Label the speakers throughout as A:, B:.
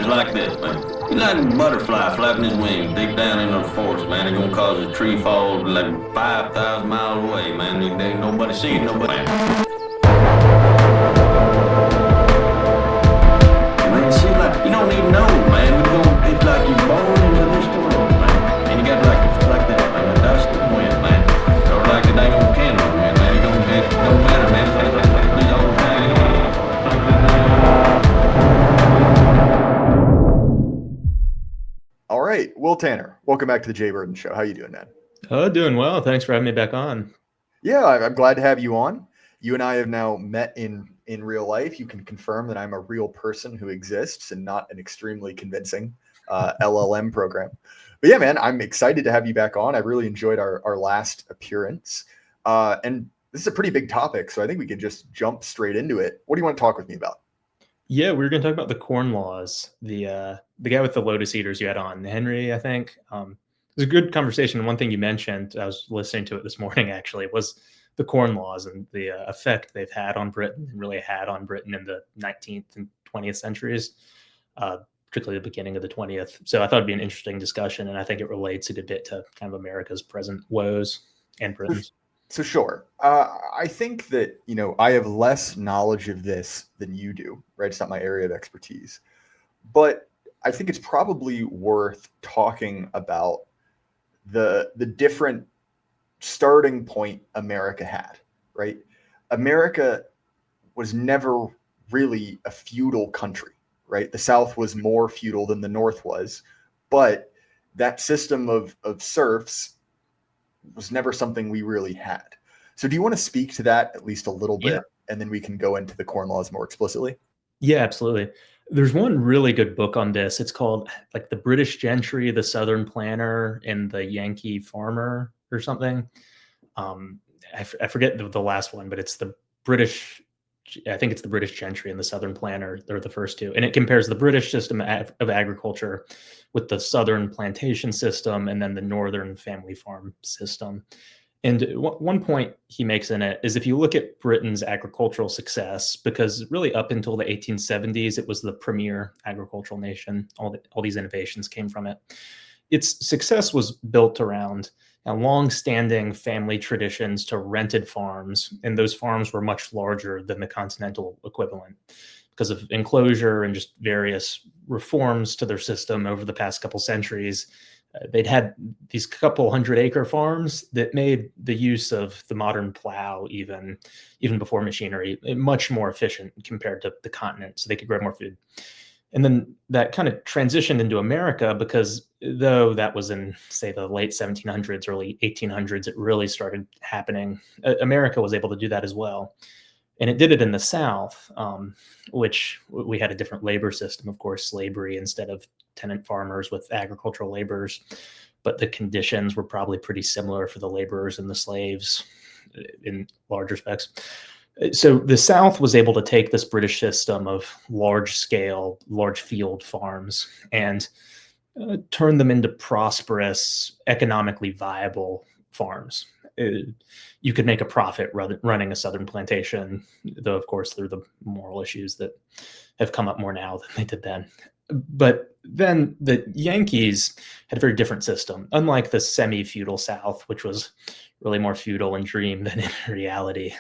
A: like this, man. It's like a butterfly flapping his wings deep down in the forest, man. It's gonna cause a tree fall like 5,000 miles away, man. There ain't nobody seeing nobody. Man, see, like, you don't even know, man. It's like you're born into this world, man. And you got like that, man. The dust and wind, man. Or like the dang old candle, man. It don't matter, man. It's like all the time.
B: All right, Will Tanner, welcome back to the Jay Burden Show. How you doing, man?
C: Doing well. Thanks for having me back on.
B: Yeah, I'm glad to have you on. You and I have now met in real life. You can confirm that I'm a real person who exists and not an extremely convincing LLM program. But yeah, man, I'm excited to have you back on. I really enjoyed our last appearance. And this is a pretty big topic, so I think we can just jump straight into it. What do you want to talk with me about?
C: Yeah, we were going to talk about the corn laws. The guy with the lotus eaters you had on, Henry, I think. It was a good conversation. One thing you mentioned, I was listening to it this morning actually, was the corn laws and the effect they've had on Britain, and really had on Britain in the 19th and 20th centuries, particularly the beginning of the 20th. So I thought it'd be an interesting discussion, and I think it relates a good bit to kind of America's present woes and Britain's.
B: So sure. I think that, I have less knowledge of this than you do, right? It's not my area of expertise. But I think it's probably worth talking about the different starting point America had, right? America was never really a feudal country, right? The South was more feudal than the North was, but that system of serfs was never something we really had. So do you want to speak to that at least a little bit, and then we can go into the corn laws more explicitly?
C: Yeah, absolutely. There's one really good book on this. It's called like The British Gentry, the Southern Planter, and the Yankee Farmer or something. I forget the last one, but it's the British, I think it's the British Gentry and the Southern Planter. They're the first two. And it compares the British system of agriculture with the Southern plantation system and then the Northern family farm system. And one point he makes in it is if you look at Britain's agricultural success, because really up until the 1870s, it was the premier agricultural nation. All these innovations came from it. Its success was built around long-standing family traditions to rented farms, and those farms were much larger than the continental equivalent because of enclosure and just various reforms to their system over the past couple centuries. They'd had these couple 100-acre farms that made the use of the modern plow, even before machinery, much more efficient compared to the continent, so they could grow more food. And then that kind of transitioned into America because though that was in, say, the late 1700s, early 1800s, it really started happening. America was able to do that as well. And it did it in the South, which we had a different labor system, of course, slavery instead of tenant farmers with agricultural laborers. But the conditions were probably pretty similar for the laborers and the slaves in large respects. So the South was able to take this British system of large scale, large field farms and turn them into prosperous, economically viable farms. You could make a profit running a Southern plantation, though, of course, there are the moral issues that have come up more now than they did then. But then the Yankees had a very different system, unlike the semi-feudal South, which was really more feudal in dream than in reality.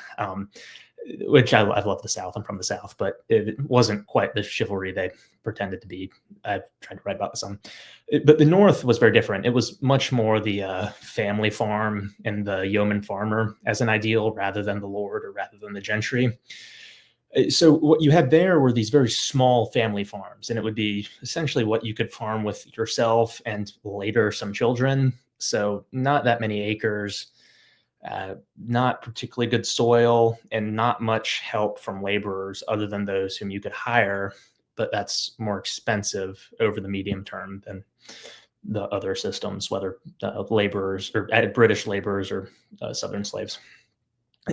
C: Which I love the South. I'm from the South, but it wasn't quite the chivalry they pretended to be. I've tried to write about some. But the North was very different. It was much more the family farm and the yeoman farmer as an ideal rather than the lord or rather than the gentry. So what you had there were these very small family farms, and it would be essentially what you could farm with yourself and later some children. So not that many acres. Not particularly good soil, and not much help from laborers other than those whom you could hire, but that's more expensive over the medium term than the other systems, whether laborers or British laborers or Southern slaves.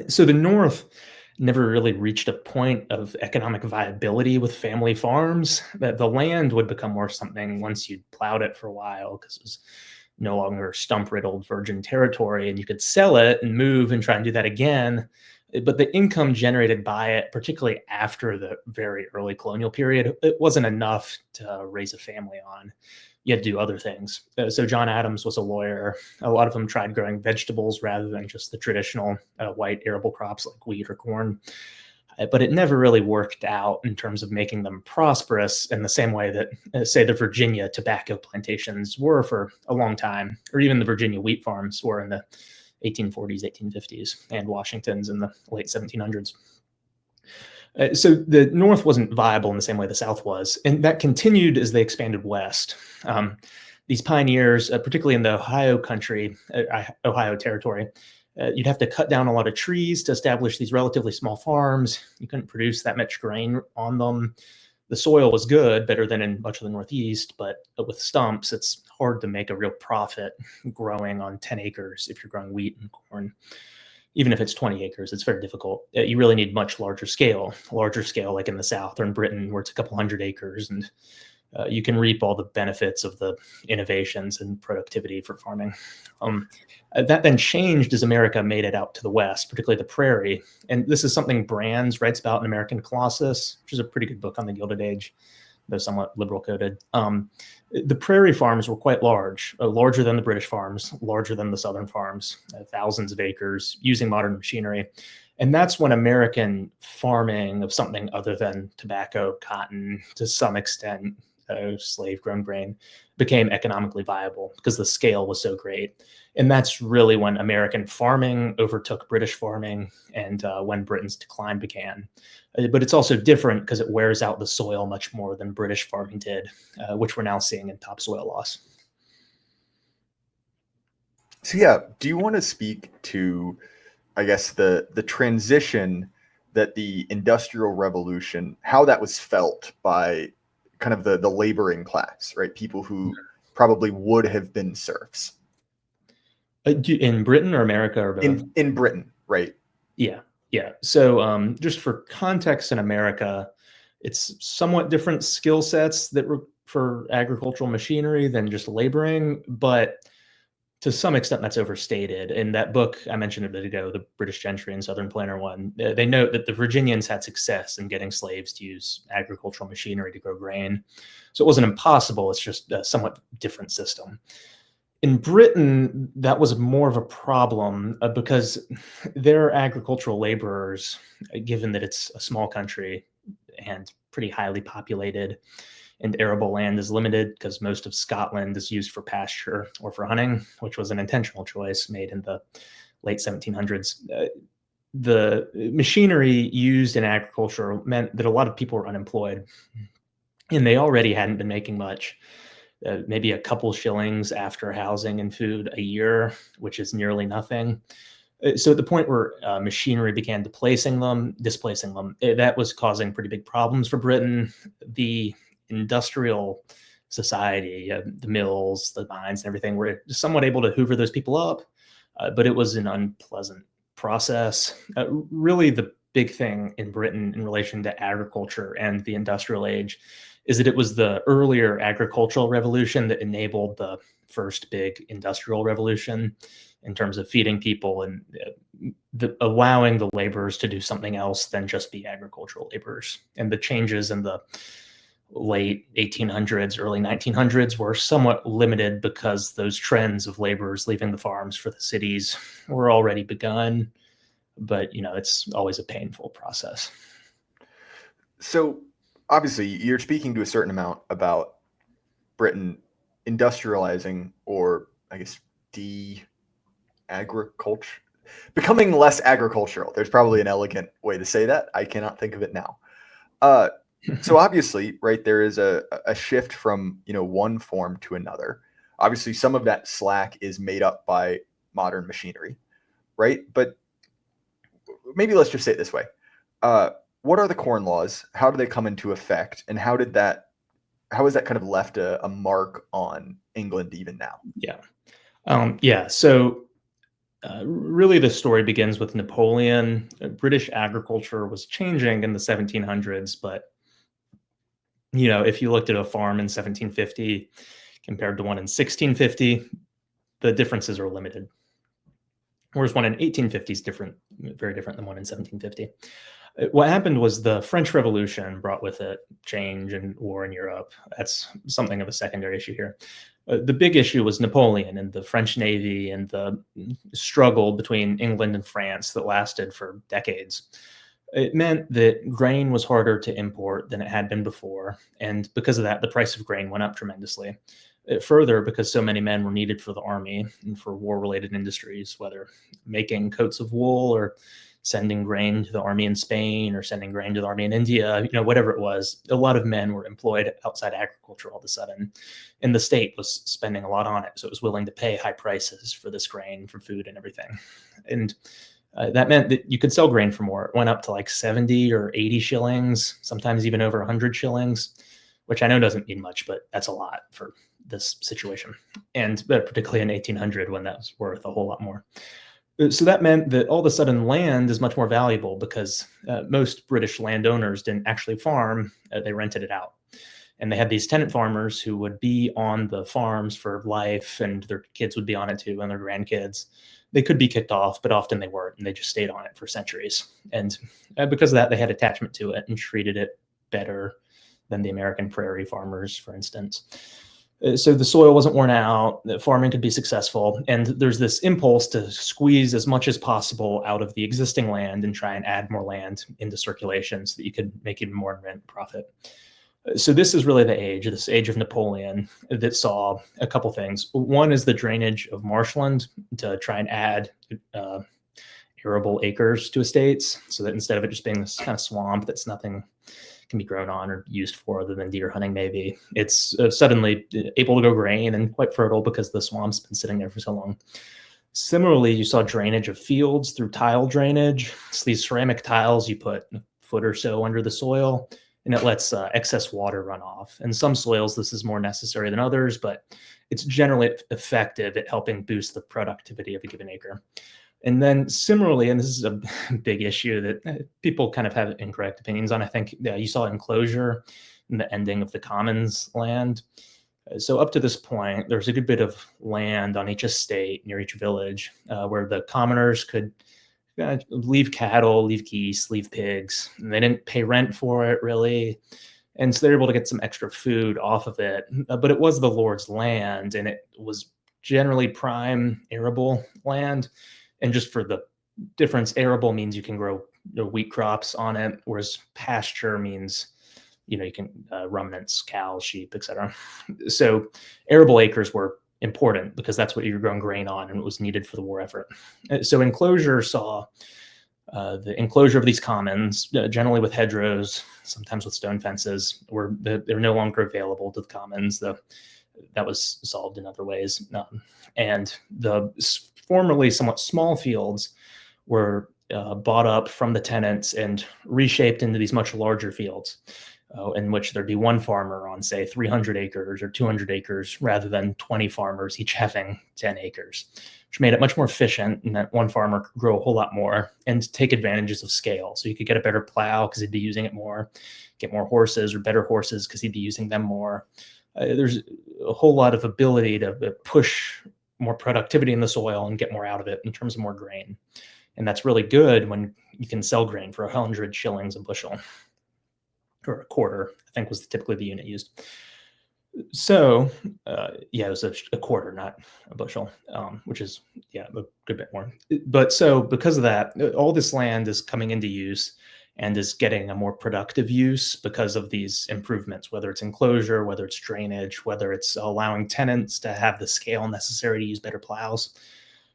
C: So the North never really reached a point of economic viability with family farms. That the land would become more something once you plowed it for a while because it was no longer stump-riddled virgin territory, and you could sell it and move and try and do that again. but the income generated by it, particularly after the very early colonial period, it wasn't enough to raise a family on. You had to do other things. So John Adams was a lawyer. A lot of them tried growing vegetables rather than just the traditional white arable crops like wheat or corn. But it never really worked out in terms of making them prosperous in the same way that, say, the Virginia tobacco plantations were for a long time, or even the Virginia wheat farms were in the 1840s, 1850s, and Washington's in the late 1700s. So the North wasn't viable in the same way the South was, and that continued as they expanded west. These pioneers, particularly in the Ohio country, Ohio territory, you'd have to cut down a lot of trees to establish these relatively small farms. You couldn't produce that much grain on them. The soil was good, better than in much of the Northeast, but with stumps, it's hard to make a real profit growing on 10 acres if you're growing wheat and corn. Even if it's 20 acres, it's very difficult. You really need much larger scale like in the South or in Britain, where it's a couple hundred acres, and you can reap all the benefits of the innovations and productivity for farming. That then changed as America made it out to the West, particularly the prairie. And this is something Brands writes about in American Colossus, which is a pretty good book on the Gilded Age, though somewhat liberal coded. The prairie farms were quite large, larger than the British farms, larger than the Southern farms, thousands of acres, using modern machinery. And that's when American farming of something other than tobacco, cotton, to some extent, slave-grown grain, became economically viable because the scale was so great. And that's really when American farming overtook British farming, and when Britain's decline began. But it's also different because it wears out the soil much more than British farming did, which we're now seeing in topsoil loss.
B: So yeah, do you want to speak to, I guess, the transition that the Industrial Revolution, how that was felt by kind of the laboring class, right? People who probably would have been serfs.
C: In Britain or America or both?
B: In Britain, right?
C: Yeah. So just for context, in America, it's somewhat different skill sets that for agricultural machinery than just laboring, but to some extent that's overstated. In that book I mentioned a bit ago, the British Gentry and Southern Planter one, they note that the Virginians had success in getting slaves to use agricultural machinery to grow grain. So it wasn't impossible, it's just a somewhat different system. In Britain, that was more of a problem because their agricultural laborers, given that it's a small country and pretty highly populated, and arable land is limited because most of Scotland is used for pasture or for hunting, which was an intentional choice made in the late 1700s. The machinery used in agriculture meant that a lot of people were unemployed, and they already hadn't been making much. Maybe a couple shillings after housing and food a year, which is nearly nothing. So at the point where machinery began displacing them, that was causing pretty big problems for Britain. The industrial society, the mills, the mines, and everything were somewhat able to hoover those people up, but it was an unpleasant process. Really, the big thing in Britain in relation to agriculture and the industrial age is that it was the earlier agricultural revolution that enabled the first big industrial revolution in terms of feeding people and allowing the laborers to do something else than just be agricultural laborers. And the changes in the late 1800s, early 1900s were somewhat limited because those trends of laborers leaving the farms for the cities were already begun. But, it's always a painful process.
B: So obviously you're speaking to a certain amount about Britain industrializing, or I guess agriculture, becoming less agricultural. There's probably an elegant way to say that. I cannot think of it now. So obviously, right, there is a shift from, one form to another. Obviously, some of that slack is made up by modern machinery, right? But maybe let's just say it this way. What are the Corn Laws? How do they come into effect? And how has that kind of left a mark on England even now?
C: Yeah. So really the story begins with Napoleon. British agriculture was changing in the 1700s, but if you looked at a farm in 1750 compared to one in 1650, the differences are limited. whereas one in 1850 is different, very different than one in 1750. What happened was the French Revolution brought with it change and war in Europe. That's something of a secondary issue here. The big issue was Napoleon and the French Navy and the struggle between England and France that lasted for decades. It meant that grain was harder to import than it had been before. And because of that, the price of grain went up tremendously. Further, because so many men were needed for the army and for war-related industries, whether making coats of wool or sending grain to the army in Spain or sending grain to the army in India, whatever it was, a lot of men were employed outside agriculture all of a sudden. And the state was spending a lot on it. So it was willing to pay high prices for this grain, for food and everything. And that meant that you could sell grain for more. It went up to like 70 or 80 shillings, sometimes even over 100 shillings, which I know doesn't mean much, but that's a lot for this situation. And particularly in 1800 when that was worth a whole lot more. So that meant that all of a sudden land is much more valuable because most British landowners didn't actually farm, they rented it out. And they had these tenant farmers who would be on the farms for life, and their kids would be on it too, and their grandkids. They could be kicked off, but often they weren't, and they just stayed on it for centuries. And because of that, they had attachment to it and treated it better than the American prairie farmers, for instance. So the soil wasn't worn out, the farming could be successful, and there's this impulse to squeeze as much as possible out of the existing land and try and add more land into circulation so that you could make even more rent profit. So this is really this age of Napoleon, that saw a couple things. One is the drainage of marshland to try and add arable acres to estates, so that instead of it just being this kind of swamp that's nothing can be grown on or used for other than deer hunting, maybe, it's suddenly able to grow grain and quite fertile because the swamp's been sitting there for so long. Similarly, you saw drainage of fields through tile drainage. So these ceramic tiles you put a foot or so under the soil, and it lets excess water run off. In some soils, this is more necessary than others, but it's generally effective at helping boost the productivity of a given acre. And then similarly, and this is a big issue that people kind of have incorrect opinions on, I think you saw enclosure in the ending of the commons land. So up to this point, there's a good bit of land on each estate near each village where the commoners could leave cattle, leave geese, leave pigs, and they didn't pay rent for it really. And so they're able to get some extra food off of it. But it was the Lord's land, and it was generally prime arable land. And just for the difference, arable means you can grow wheat crops on it, whereas pasture means, you can ruminants, cows, sheep, etc. So arable acres were important because that's what you're growing grain on, and it was needed for the war effort. So enclosure saw the enclosure of these commons, generally with hedgerows, sometimes with stone fences, where they're no longer available to the commons. That was solved in other ways. And the formerly somewhat small fields were bought up from the tenants and reshaped into these much larger fields in which there'd be one farmer on, say, 300 acres or 200 acres rather than 20 farmers each having 10 acres, which made it much more efficient, and that one farmer could grow a whole lot more and take advantages of scale. So you could get a better plow because he'd be using it more, get more horses or better horses because he'd be using them more. There's a whole lot of ability to push more productivity in the soil and get more out of it in terms of more grain. And that's really good when you can sell grain for 100 shillings a bushel, or a quarter, I think was typically the unit used. So it was a quarter, not a bushel, which is, a good bit more. But so because of that, all this land is coming into use and is getting a more productive use because of these improvements, whether it's enclosure, whether it's drainage, whether it's allowing tenants to have the scale necessary to use better plows.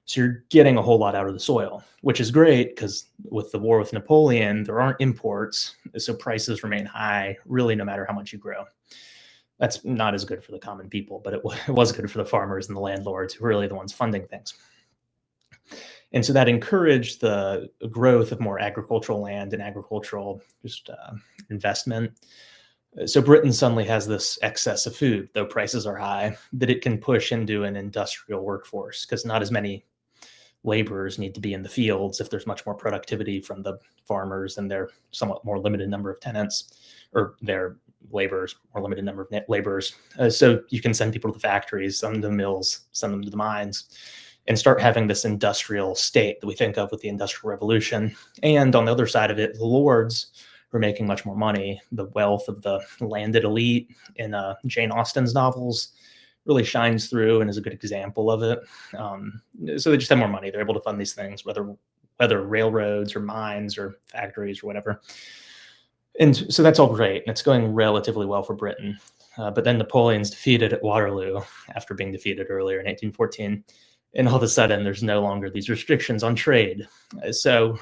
C: So you're getting a whole lot out of the soil, which is great because with the war with Napoleon, there aren't imports, so prices remain high, really, no matter how much you grow. That's not as good for the common people, but it was good for the farmers and the landlords, who are really the ones funding things. And so that encouraged the growth of more agricultural land and agricultural investment. So Britain suddenly has this excess of food, though prices are high, that it can push into an industrial workforce because not as many laborers need to be in the fields if there's much more productivity from the farmers and their somewhat more limited number of tenants, or their laborers, more limited number of laborers. So you can send people to the factories, send them to the mills, send them to the mines. and start having this industrial state that we think of with the Industrial Revolution. And on the other side of it, the lords were making much more money. The wealth of the landed elite in Jane Austen's novels really shines through and is a good example of it. So they just have more money. They're able to fund these things, whether railroads or mines or factories or whatever. And so that's all great. And it's going relatively well for Britain. But then Napoleon's defeated at Waterloo after being defeated earlier in 1814. And all of a sudden, there's no longer these restrictions on trade. So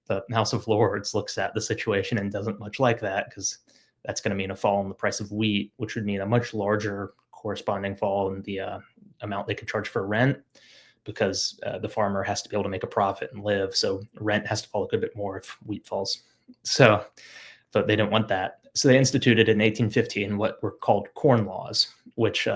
C: the House of Lords looks at the situation and doesn't much like that, because that's going to mean a fall in the price of wheat, which would mean a much larger corresponding fall in the amount they could charge for rent, because the farmer has to be able to make a profit and live. So rent has to fall a good bit more if wheat falls. But they didn't want that. So they instituted in 1815 what were called Corn Laws, which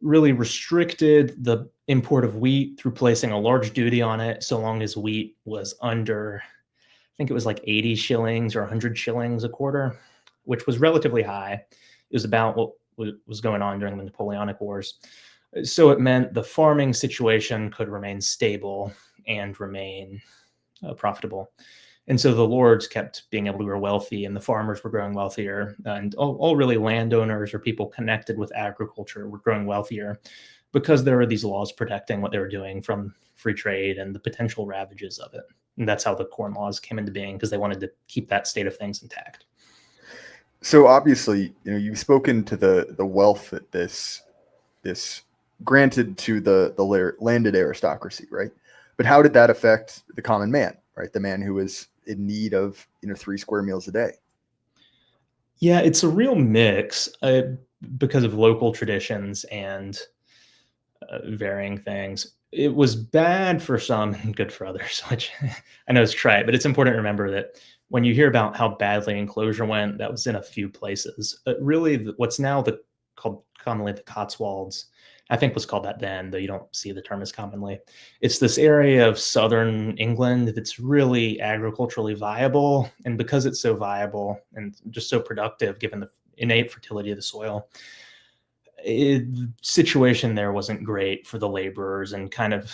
C: really restricted the import of wheat through placing a large duty on it so long as wheat was under, I think it was like 80 shillings or 100 shillings a quarter, which was relatively high. It was about what was going on during the Napoleonic Wars. So it meant the farming situation could remain stable and remain profitable. And so the lords kept being able to grow wealthy, and the farmers were growing wealthier, and all really landowners or people connected with agriculture were growing wealthier, because there were these laws protecting what they were doing from free trade and the potential ravages of it. And that's how the Corn Laws came into being, because they wanted to keep that state of things intact.
B: So obviously, you've spoken to the wealth that this granted to the landed aristocracy, right? But how did that affect the common man, right? The man who was in need of 3 square meals a day.
C: Yeah, it's a real mix because of local traditions and varying things. It was bad for some and good for others, which I know is trite, but it's important to remember that when you hear about how badly enclosure went, that was in a few places. Really, what's now called commonly the Cotswolds, I think was called that then, though you don't see the term as commonly. It's this area of southern England that's really agriculturally viable. And because it's so viable and just so productive, given the innate fertility of the soil, the situation there wasn't great for the laborers. And kind of,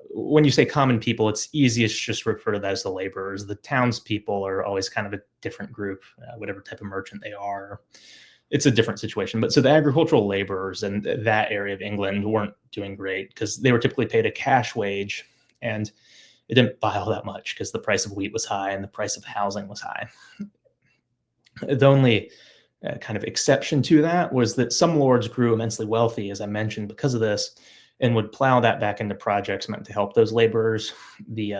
C: when you say common people, it's easiest just to refer to that as the laborers. The townspeople are always kind of a different group, whatever type of merchant they are. It's a different situation. But so the agricultural laborers in that area of England weren't doing great, because they were typically paid a cash wage, and it didn't buy all that much because the price of wheat was high and the price of housing was high. The only kind of exception to that was that some lords grew immensely wealthy, as I mentioned, because of this, and would plow that back into projects meant to help those laborers. The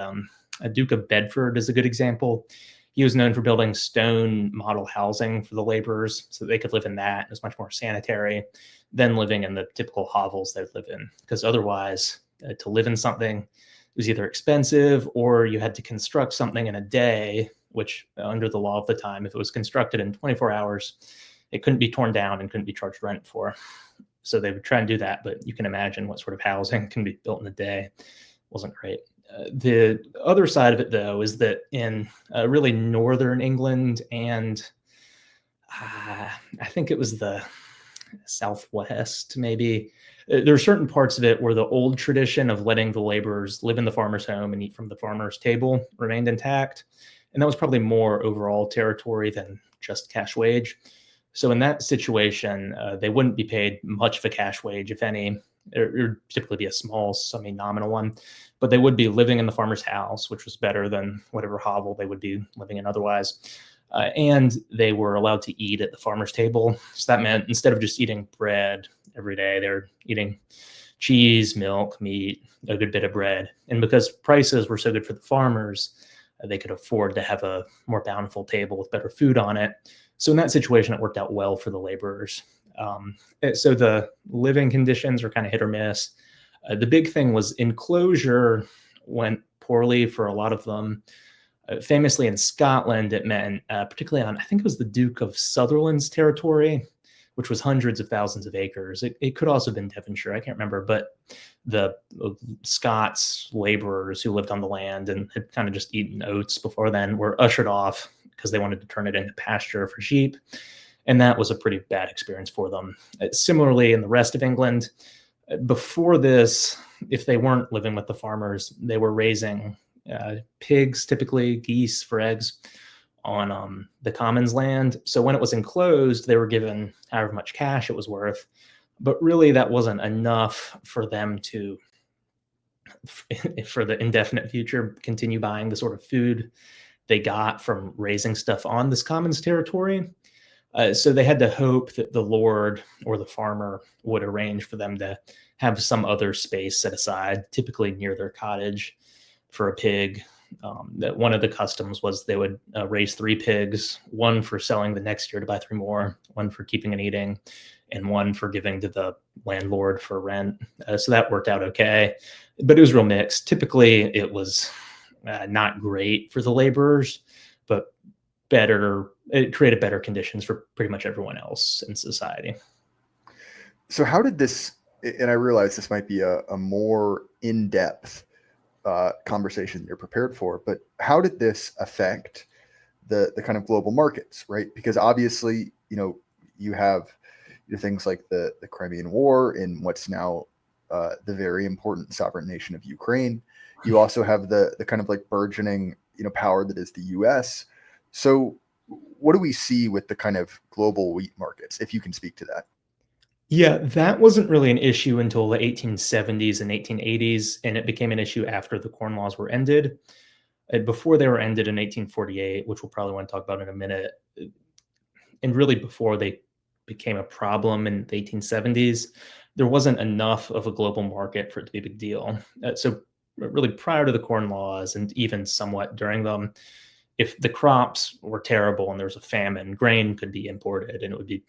C: Duke of Bedford is a good example. He was known for building stone model housing for the laborers so they could live in that. It was much more sanitary than living in the typical hovels they'd live in, because otherwise to live in something, it was either expensive or you had to construct something in a day, which under the law of the time, if it was constructed in 24 hours, it couldn't be torn down and couldn't be charged rent for. So they would try and do that, but you can imagine what sort of housing can be built in a day. It wasn't great. The other side of it, though, is that in really northern England and I think it was the southwest, maybe, there are certain parts of it where the old tradition of letting the laborers live in the farmer's home and eat from the farmer's table remained intact. And that was probably more overall territory than just cash wage. So in that situation, they wouldn't be paid much of a cash wage, if any. It would typically be a small, semi-nominal one, but they would be living in the farmer's house, which was better than whatever hovel they would be living in otherwise. And they were allowed to eat at the farmer's table. So that meant instead of just eating bread every day, they're eating cheese, milk, meat, a good bit of bread. And because prices were so good for the farmers, they could afford to have a more bountiful table with better food on it. So in that situation, it worked out well for the laborers. So the living conditions were kind of hit or miss. The big thing was enclosure went poorly for a lot of them. Famously in Scotland, it meant, particularly on, I think it was the Duke of Sutherland's territory, which was hundreds of thousands of acres. It could also have been Devonshire, I can't remember, but the Scots laborers who lived on the land and had kind of just eaten oats before then were ushered off because they wanted to turn it into pasture for sheep. And that was a pretty bad experience for them. Similarly, in the rest of England, Before this, if they weren't living with the farmers, they were raising pigs, typically geese for eggs, on the commons land. So when it was enclosed, they were given however much cash it was worth. But really, that wasn't enough for them to, for the indefinite future, continue buying the sort of food they got from raising stuff on this commons territory. So they had to hope that the lord or the farmer would arrange for them to have some other space set aside, typically near their cottage, for a pig. That one of the customs was they would raise 3 pigs, one for selling the next year to buy 3 more, one for keeping and eating, and one for giving to the landlord for rent. So that worked out okay, but it was real mixed. Typically, it was not great for the laborers, but better. It created better conditions for pretty much everyone else in society.
B: So how did this, and I realize this might be a more in-depth conversation you're prepared for, but how did this affect the kind of global markets, right? Because obviously, you have things like the Crimean War in what's now the very important sovereign nation of Ukraine. You also have the kind of like burgeoning, power that is the US. So what do we see with the kind of global wheat markets, if you can speak to that?
C: Yeah, that wasn't really an issue until the 1870s and 1880s, and it became an issue after the Corn Laws were ended. Before they were ended in 1848, which we'll probably want to talk about in a minute, and really before they became a problem in the 1870s, there wasn't enough of a global market for it to be a big deal. So really prior to the Corn Laws, and even somewhat during them, if the crops were terrible and there was a famine, grain could be imported and it would be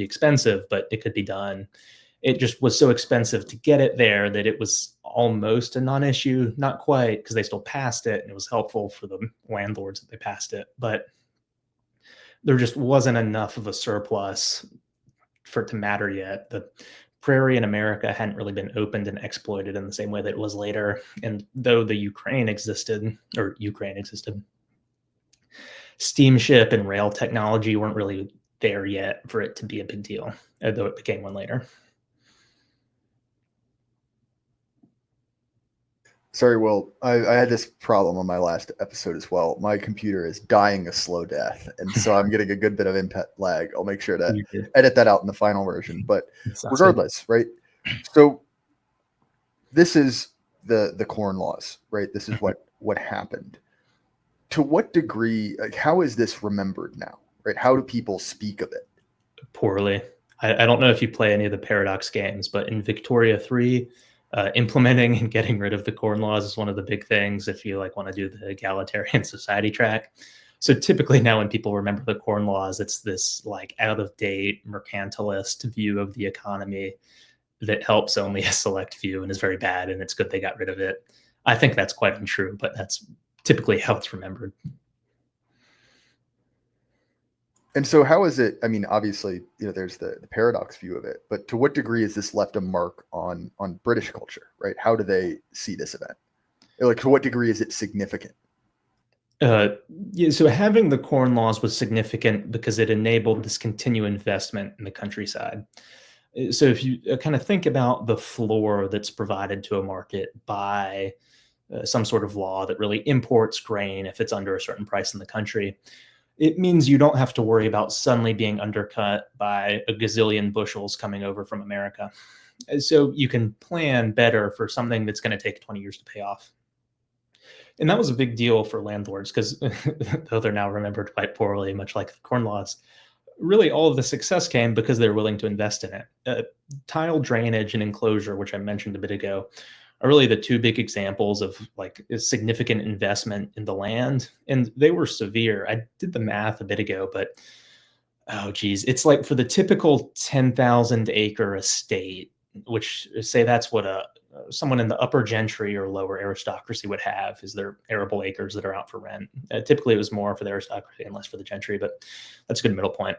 C: expensive, but it could be done. It just was so expensive to get it there that it was almost a non-issue, not quite, because they still passed it and it was helpful for the landlords that they passed it, but there just wasn't enough of a surplus for it to matter yet. The prairie in America hadn't really been opened and exploited in the same way that it was later. And though the Ukraine existed, steamship and rail technology weren't really there yet for it to be a big deal, though it became one later.
B: Sorry, Will, I had this problem on my last episode as well. My computer is dying a slow death, and so I'm getting a good bit of input lag. I'll make sure to edit that out in the final version. But regardless, right? So this is the Corn Laws, right? This is what happened. To what degree, like, how is this remembered now, right? How do people speak of it?
C: Poorly. I don't know if you play any of the Paradox games, but in Victoria 3, implementing and getting rid of the Corn Laws is one of the big things if you want to do the egalitarian society track. So typically now when people remember the Corn Laws, it's this out of date mercantilist view of the economy that helps only a select few and is very bad, and it's good they got rid of it. I think that's quite untrue, but that's typically how it's remembered.
B: And so how is it, I mean, obviously, there's the paradox view of it, but to what degree has this left a mark on British culture, right? How do they see this event? To what degree is it significant?
C: So having the Corn Laws was significant because it enabled this continued investment in the countryside. So if you kind of think about the floor that's provided to a market by some sort of law that really imports grain if it's under a certain price in the country, it means you don't have to worry about suddenly being undercut by a gazillion bushels coming over from America. So you can plan better for something that's going to take 20 years to pay off. And that was a big deal for landlords because though they're now remembered quite poorly, much like the Corn Laws, really all of the success came because they're willing to invest in it. Tile drainage and enclosure, which I mentioned a bit ago, are really the 2 big examples of a significant investment in the land. And they were severe. I did the math a bit ago, but oh geez, it's for the typical 10,000 acre estate, which say that's what someone in the upper gentry or lower aristocracy would have, is their arable acres that are out for rent. Typically it was more for the aristocracy and less for the gentry, but that's a good middle point.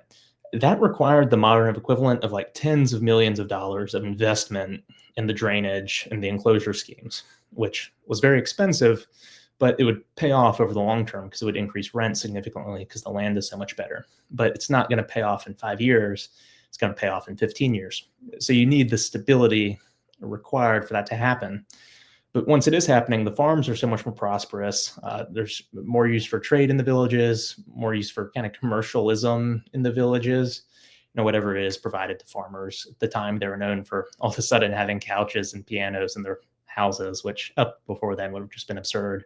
C: That required the modern equivalent of tens of millions of dollars of investment in the drainage and the enclosure schemes, which was very expensive, but it would pay off over the long term because it would increase rent significantly because the land is so much better. But it's not going to pay off in 5 years. It's going to pay off in 15 years. So you need the stability required for that to happen. But once it is happening, the farms are so much more prosperous. There's more use for trade in the villages, more use for kind of commercialism in the villages. Whatever it is provided to farmers. At the time, they were known for all of a sudden having couches and pianos in their houses, which up before then would have just been absurd.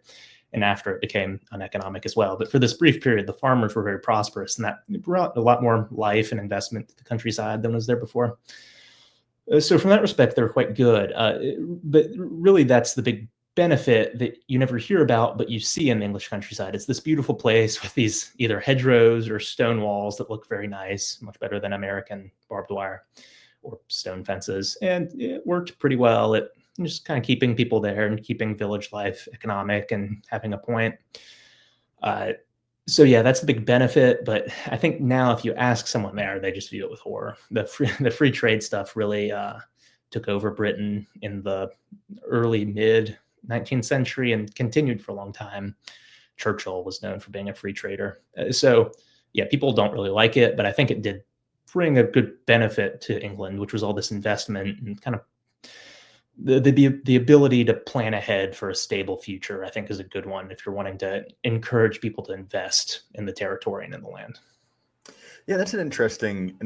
C: And after, it became uneconomic as well. But for this brief period, the farmers were very prosperous, and that brought a lot more life and investment to the countryside than was there before. So from that respect, they're quite good. But really, that's the big benefit that you never hear about, but you see in the English countryside. It's this beautiful place with these either hedgerows or stone walls that look very nice, much better than American barbed wire or stone fences. And it worked pretty well at just kind of keeping people there and keeping village life economic and having a point. So yeah, that's the big benefit. But I think now if you ask someone there, they just view it with horror. The free trade stuff really took over Britain in the early mid 19th century and continued for a long time. Churchill was known for being a free trader. So yeah, people don't really like it, but I think it did bring a good benefit to England, which was all this investment and kind of the ability to plan ahead for a stable future. I think is a good one if you're wanting to encourage people to invest in the territory and in the land.
B: Yeah, that's an interesting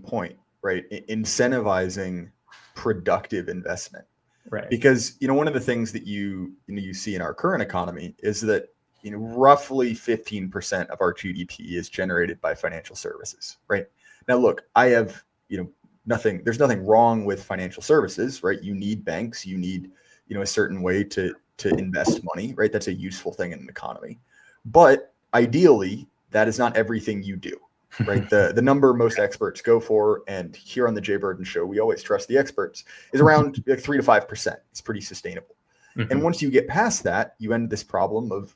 B: point, right? Incentivizing productive investment.
C: Right.
B: Because, one of the things that you see in our current economy is that, roughly 15% of our GDP is generated by financial services, right? Now, look, I have, there's nothing wrong with financial services, right? You need banks, you need, a certain way to invest money, right? That's a useful thing in an economy. But ideally, that is not everything you do. Right. The number most experts go for, and here on the Jay Burden Show, we always trust the experts, is around 3 to 5%. It's pretty sustainable. Mm-hmm. And once you get past that, you end this problem of,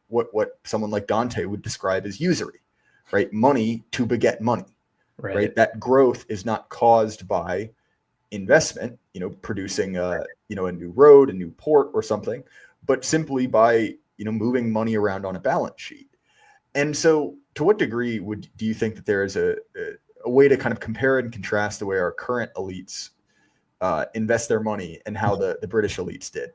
B: what someone like Dante would describe as usury, right? Money to beget money, right? That growth is not caused by investment, producing a new road, a new port or something, but simply by, moving money around on a balance sheet. And so to what degree do you think that there is a way to kind of compare and contrast the way our current elites invest their money and how the British elites did?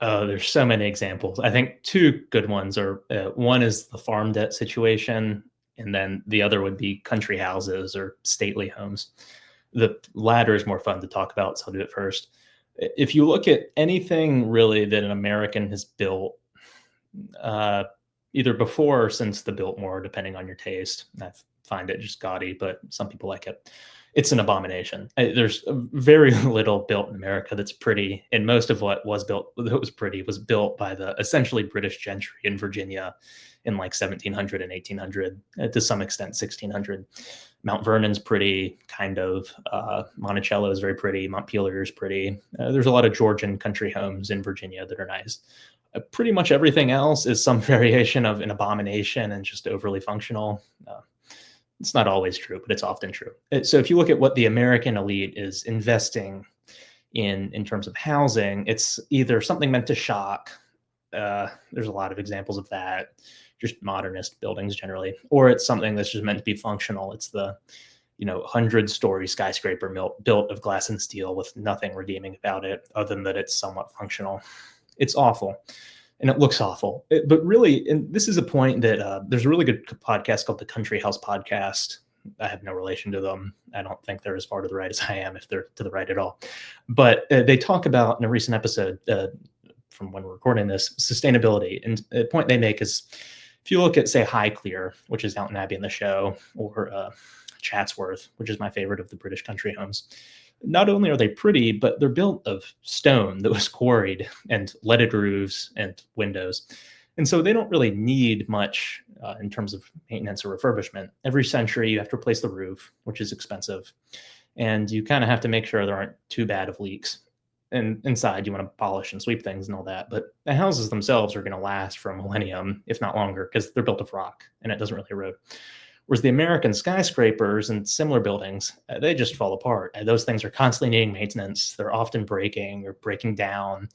C: Oh, there's so many examples. I think two good ones are one is the farm debt situation, and then the other would be country houses or stately homes. The latter is more fun to talk about, so I'll do it first. If you look at anything really that an American has built, either before or since the Biltmore, depending on your taste. I find it just gaudy, but some people like it. It's an abomination. There's very little built in America that's pretty, and most of what was built that was pretty was built by the essentially British gentry in Virginia in like 1700 and 1800, to some extent 1600. Mount Vernon's pretty, kind of. Monticello is very pretty. Montpelier is pretty. There's a lot of Georgian country homes in Virginia that are nice. Pretty much everything else is some variation of an abomination and just overly functional. It's not always true, but it's often true. So if you look at what the American elite is investing in terms of housing, it's either something meant to shock. There's a lot of examples of that, just modernist buildings generally, or it's something that's just meant to be functional. It's the 100-story skyscraper built of glass and steel with nothing redeeming about it other than that it's somewhat functional. It's awful, and it looks awful. But really, and this is a point that there's a really good podcast called the Country House Podcast. I have no relation to them. I don't think they're as far to the right as I am, if they're to the right at all. But they talk about, in a recent episode from when we're recording this, sustainability. And the point they make is, if you look at, say, Highclere, which is Downton Abbey in the show, or Chatsworth, which is my favorite of the British country homes, not only are they pretty, but they're built of stone that was quarried and leaded roofs and windows. And so they don't really need much in terms of maintenance or refurbishment. Every century, you have to replace the roof, which is expensive. And you kind of have to make sure there aren't too bad of leaks. And inside, you want to polish and sweep things and all that. But the houses themselves are going to last for a millennium, if not longer, because they're built of rock and it doesn't really erode. Whereas the American skyscrapers and similar buildings, they just fall apart. Those things are constantly needing maintenance. They're often breaking or breaking down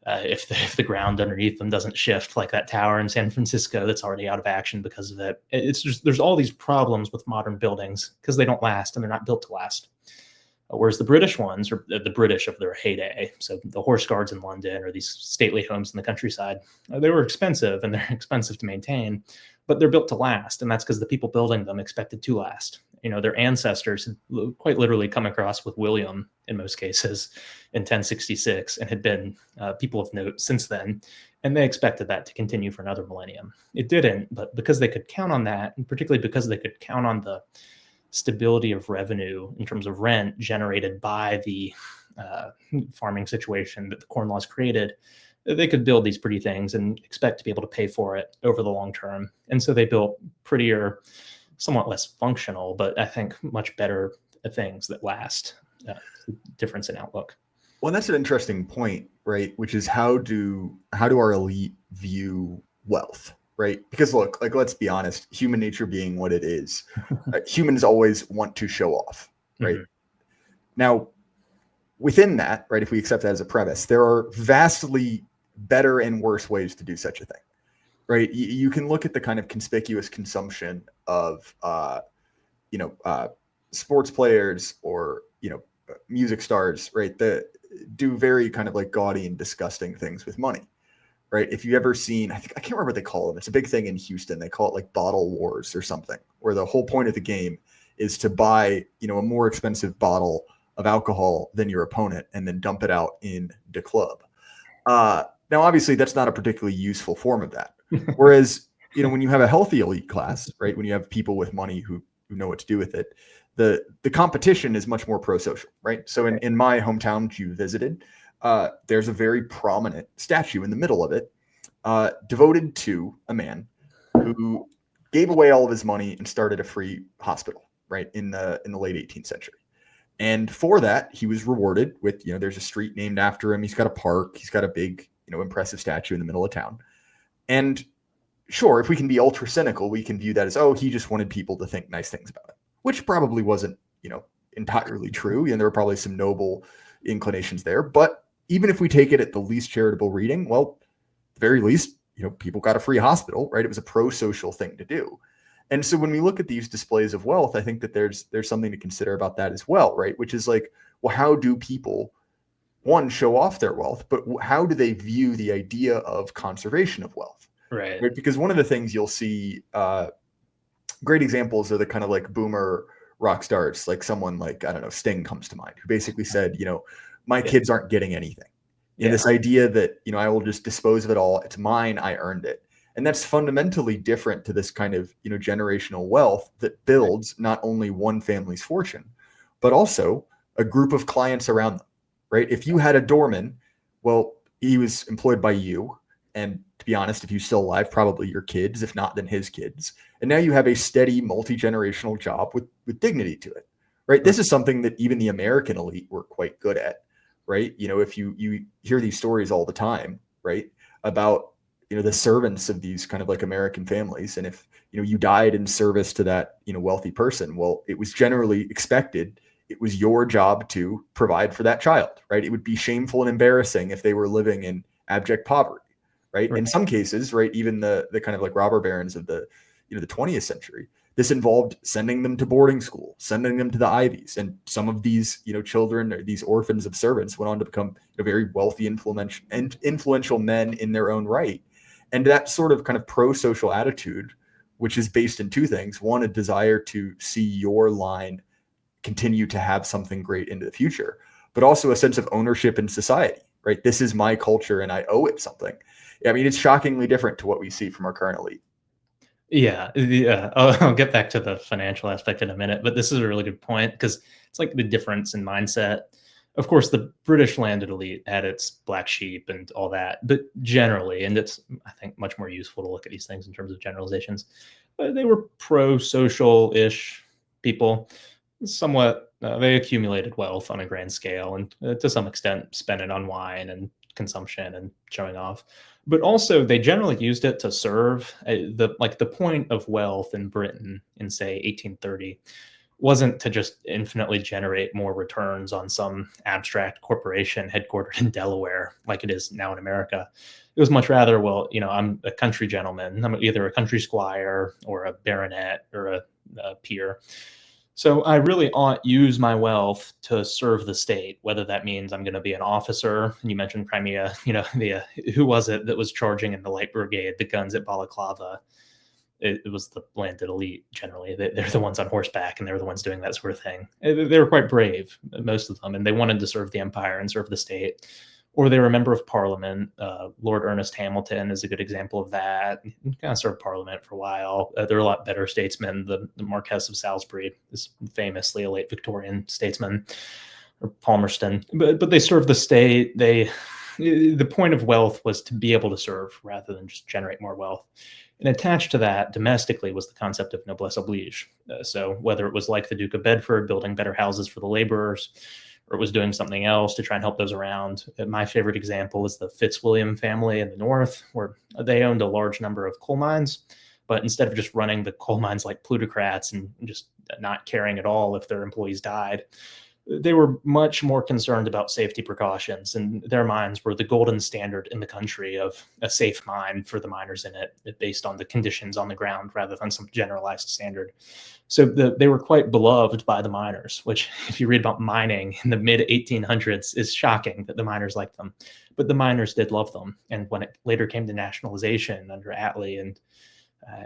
C: if the ground underneath them doesn't shift, like that tower in San Francisco that's already out of action because of it. It's just, there's all these problems with modern buildings because they don't last and they're not built to last. Whereas the British ones, or the British of their heyday, so the horse guards in London or these stately homes in the countryside, they were expensive and they're expensive to maintain, but they're built to last. And that's because the people building them expected to last. Their ancestors had quite literally come across with William in most cases in 1066 and had been people of note since then. And they expected that to continue for another millennium. It didn't, but because they could count on that, and particularly because they could count on the stability of revenue in terms of rent generated by the farming situation that the Corn Laws created, they could build these pretty things and expect to be able to pay for it over the long term. And so they built prettier, somewhat less functional, but I think much better things that last. Difference in outlook.
B: Well, that's an interesting point, right? Which is how do our elite view wealth, right? Because look, like, let's be honest, human nature being what it is, humans always want to show off, right? Now, within that, right, if we accept that as a premise, there are vastly better and worse ways to do such a thing, right? You can look at the kind of conspicuous consumption of, sports players or, music stars, right? That do very kind of like gaudy and disgusting things with money, right? If you've ever seen, I can't remember what they call them. It's a big thing in Houston. They call it like bottle wars or something, where the whole point of the game is to buy, a more expensive bottle of alcohol than your opponent and then dump it out in the club. Now, obviously that's not a particularly useful form of that. Whereas, when you have a healthy elite class, right? When you have people with money who know what to do with it, the competition is much more pro-social, right? So in my hometown, which you visited, there's a very prominent statue in the middle of it, devoted to a man who gave away all of his money and started a free hospital, right, in the late 18th century. And for that, he was rewarded with, there's a street named after him. He's got a park. He's got a big, impressive statue in the middle of town. And sure, if we can be ultra cynical, we can view that as, he just wanted people to think nice things about it, which probably wasn't, entirely true. And there were probably some noble inclinations there. But even if we take it at the least charitable reading, well, at the very least, people got a free hospital, right? It was a pro-social thing to do. And so when we look at these displays of wealth, I think that there's something to consider about that as well, right? Which is like, well, how do people, one, show off their wealth, but how do they view the idea of conservation of wealth?
C: Right.
B: Because one of the things you'll see, great examples are the kind of like boomer rock stars, like someone like, I don't know, Sting comes to mind, who basically said, my kids aren't getting anything. And this idea that, I will just dispose of it all. It's mine. I earned it. And that's fundamentally different to this kind of, generational wealth that builds not only one family's fortune, but also a group of clients around them, right? If you had a doorman, well, he was employed by you. And to be honest, if he's still alive, probably your kids, if not, then his kids. And now you have a steady multi-generational job with dignity to it, right? This is something that even the American elite were quite good at, right? If you hear these stories all the time, right, about, the servants of these kind of like American families. And if, you died in service to that, wealthy person, well, it was generally expected. It was your job to provide for that child, right? It would be shameful and embarrassing if they were living in abject poverty. Right. In some cases, right, even the kind of like robber barons of the 20th century, this involved sending them to boarding school, sending them to the Ivies. And some of these, children or these orphans of servants went on to become very wealthy, influential men in their own right. And that sort of kind of pro-social attitude, which is based in two things. One, a desire to see your line continue to have something great into the future, but also a sense of ownership in society, right? This is my culture and I owe it something. I mean, it's shockingly different to what we see from our current elite.
C: Yeah. I'll get back to the financial aspect in a minute, but this is a really good point because it's like the difference in mindset. Of course, the British landed elite had its black sheep and all that, but generally, and it's, I think, much more useful to look at these things in terms of generalizations, they were pro-social-ish people. Somewhat, they accumulated wealth on a grand scale and to some extent spent it on wine and consumption and showing off. But also they generally used it to serve the point of wealth in Britain in, say, 1830 wasn't to just infinitely generate more returns on some abstract corporation headquartered in Delaware like it is now in America. It was much rather, well, I'm a country gentleman. I'm either a country squire or a baronet or a peer. So I really ought use my wealth to serve the state, whether that means I'm going to be an officer. And you mentioned Crimea, who was it that was charging in the Light Brigade, the guns at Balaclava? It was the landed elite generally. They're the ones on horseback, and they're the ones doing that sort of thing. They were quite brave, most of them, and they wanted to serve the empire and serve the state. Or they were a member of parliament. Lord Ernest Hamilton is a good example of that. He kind of served parliament for a while. There are a lot better statesmen. The Marquess of Salisbury is famously a late Victorian statesman, or Palmerston. But they served the state. The point of wealth was to be able to serve rather than just generate more wealth. And attached to that domestically was the concept of noblesse oblige. So whether it was like the Duke of Bedford building better houses for the laborers, or it was doing something else to try and help those around. My favorite example is the Fitzwilliam family in the North, where they owned a large number of coal mines, but instead of just running the coal mines like plutocrats and just not caring at all if their employees died, they were much more concerned about safety precautions, and their mines were the golden standard in the country of a safe mine for the miners in it, based on the conditions on the ground rather than some generalized standard. So they were quite beloved by the miners, which, if you read about mining in the mid 1800s, is shocking that the miners liked them. But the miners did love them. And when it later came to nationalization under Attlee, and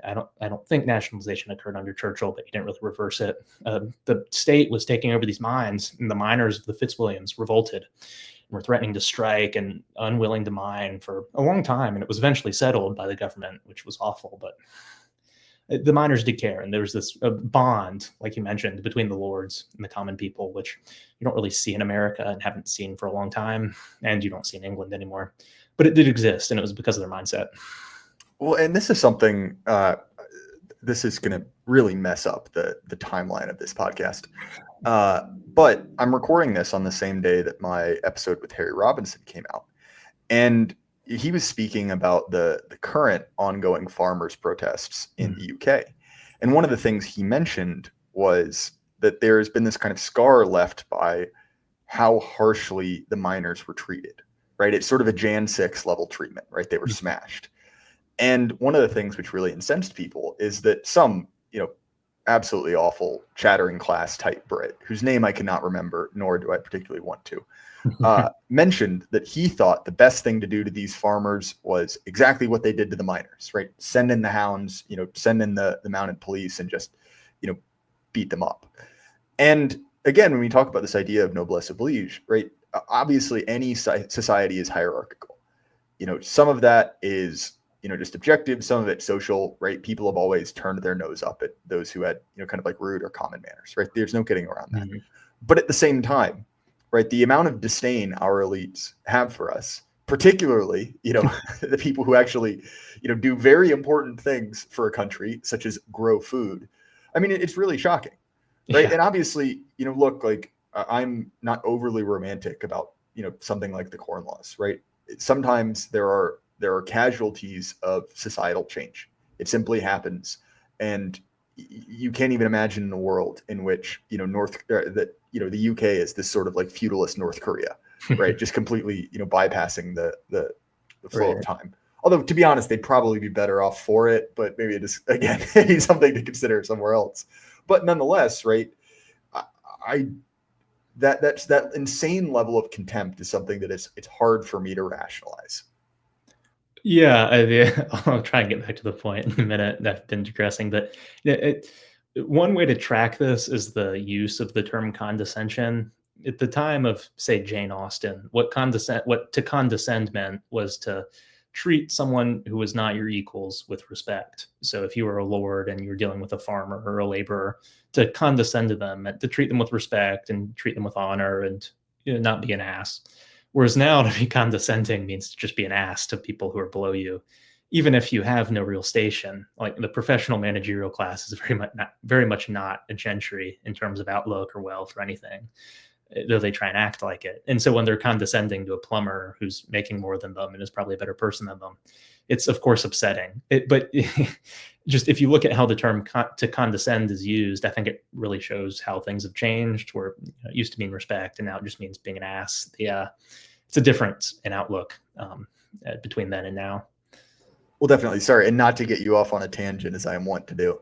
C: I don't think nationalization occurred under Churchill, but he didn't really reverse it. The state was taking over these mines, and the miners of the Fitzwilliams revolted and were threatening to strike and unwilling to mine for a long time. And it was eventually settled by the government, which was awful. But the miners did care, and there was this bond, like you mentioned, between the lords and the common people, which you don't really see in America and haven't seen for a long time, and you don't see in England anymore. But it did exist, and it was because of their mindset.
B: Well, and this is something, this is going to really mess up the timeline of this podcast. But I'm recording this on the same day that my episode with Harry Robinson came out. And he was speaking about the current ongoing farmers' protests in the UK. And one of the things he mentioned was that there's been this kind of scar left by how harshly the miners were treated, right? It's sort of a Jan 6 level treatment, right? They were smashed. And one of the things which really incensed people is that some, absolutely awful chattering class type Brit, whose name I cannot remember, nor do I particularly want to, mentioned that he thought the best thing to do to these farmers was exactly what they did to the miners, right? Send in the hounds, send in the mounted police and just, beat them up. And again, when we talk about this idea of noblesse oblige, right? Obviously, any society is hierarchical. Some of that is just objective, some of it social, right? People have always turned their nose up at those who had, kind of like rude or common manners, right? There's no getting around that. Mm-hmm. But at the same time, right, the amount of disdain our elites have for us, particularly, the people who actually, do very important things for a country, such as grow food. I mean, it's really shocking, right? Yeah. And obviously, look, like I'm not overly romantic about, something like the Corn Laws, right? Sometimes there are casualties of societal change. It simply happens. And you can't even imagine a world in which, the UK is this sort of like feudalist North Korea, right? Just completely, bypassing the flow of time. Although, to be honest, they'd probably be better off for it, but maybe it is, again, something to consider somewhere else. But nonetheless, right, that insane level of contempt is something that it's hard for me to rationalize.
C: Yeah, I'll try and get back to the point in a minute. I've been digressing, but one way to track this is the use of the term condescension. At the time of, say, Jane Austen, what to condescend meant was to treat someone who was not your equals with respect. So if you were a lord and you were dealing with a farmer or a laborer, to condescend to them meant to treat them with respect and treat them with honor and not be an ass. Whereas now, to be condescending means to just be an ass to people who are below you, even if you have no real station. Like the professional managerial class is very much not a gentry in terms of outlook or wealth or anything, though they try and act like it. And so when they're condescending to a plumber who's making more than them and is probably a better person than them, it's of course upsetting. But just if you look at how the term to condescend is used, I think it really shows how things have changed, where it used to mean respect and now it just means being an ass. It's a difference in outlook between then and now.
B: Well, definitely. Sorry, and not to get you off on a tangent as I am wont to do.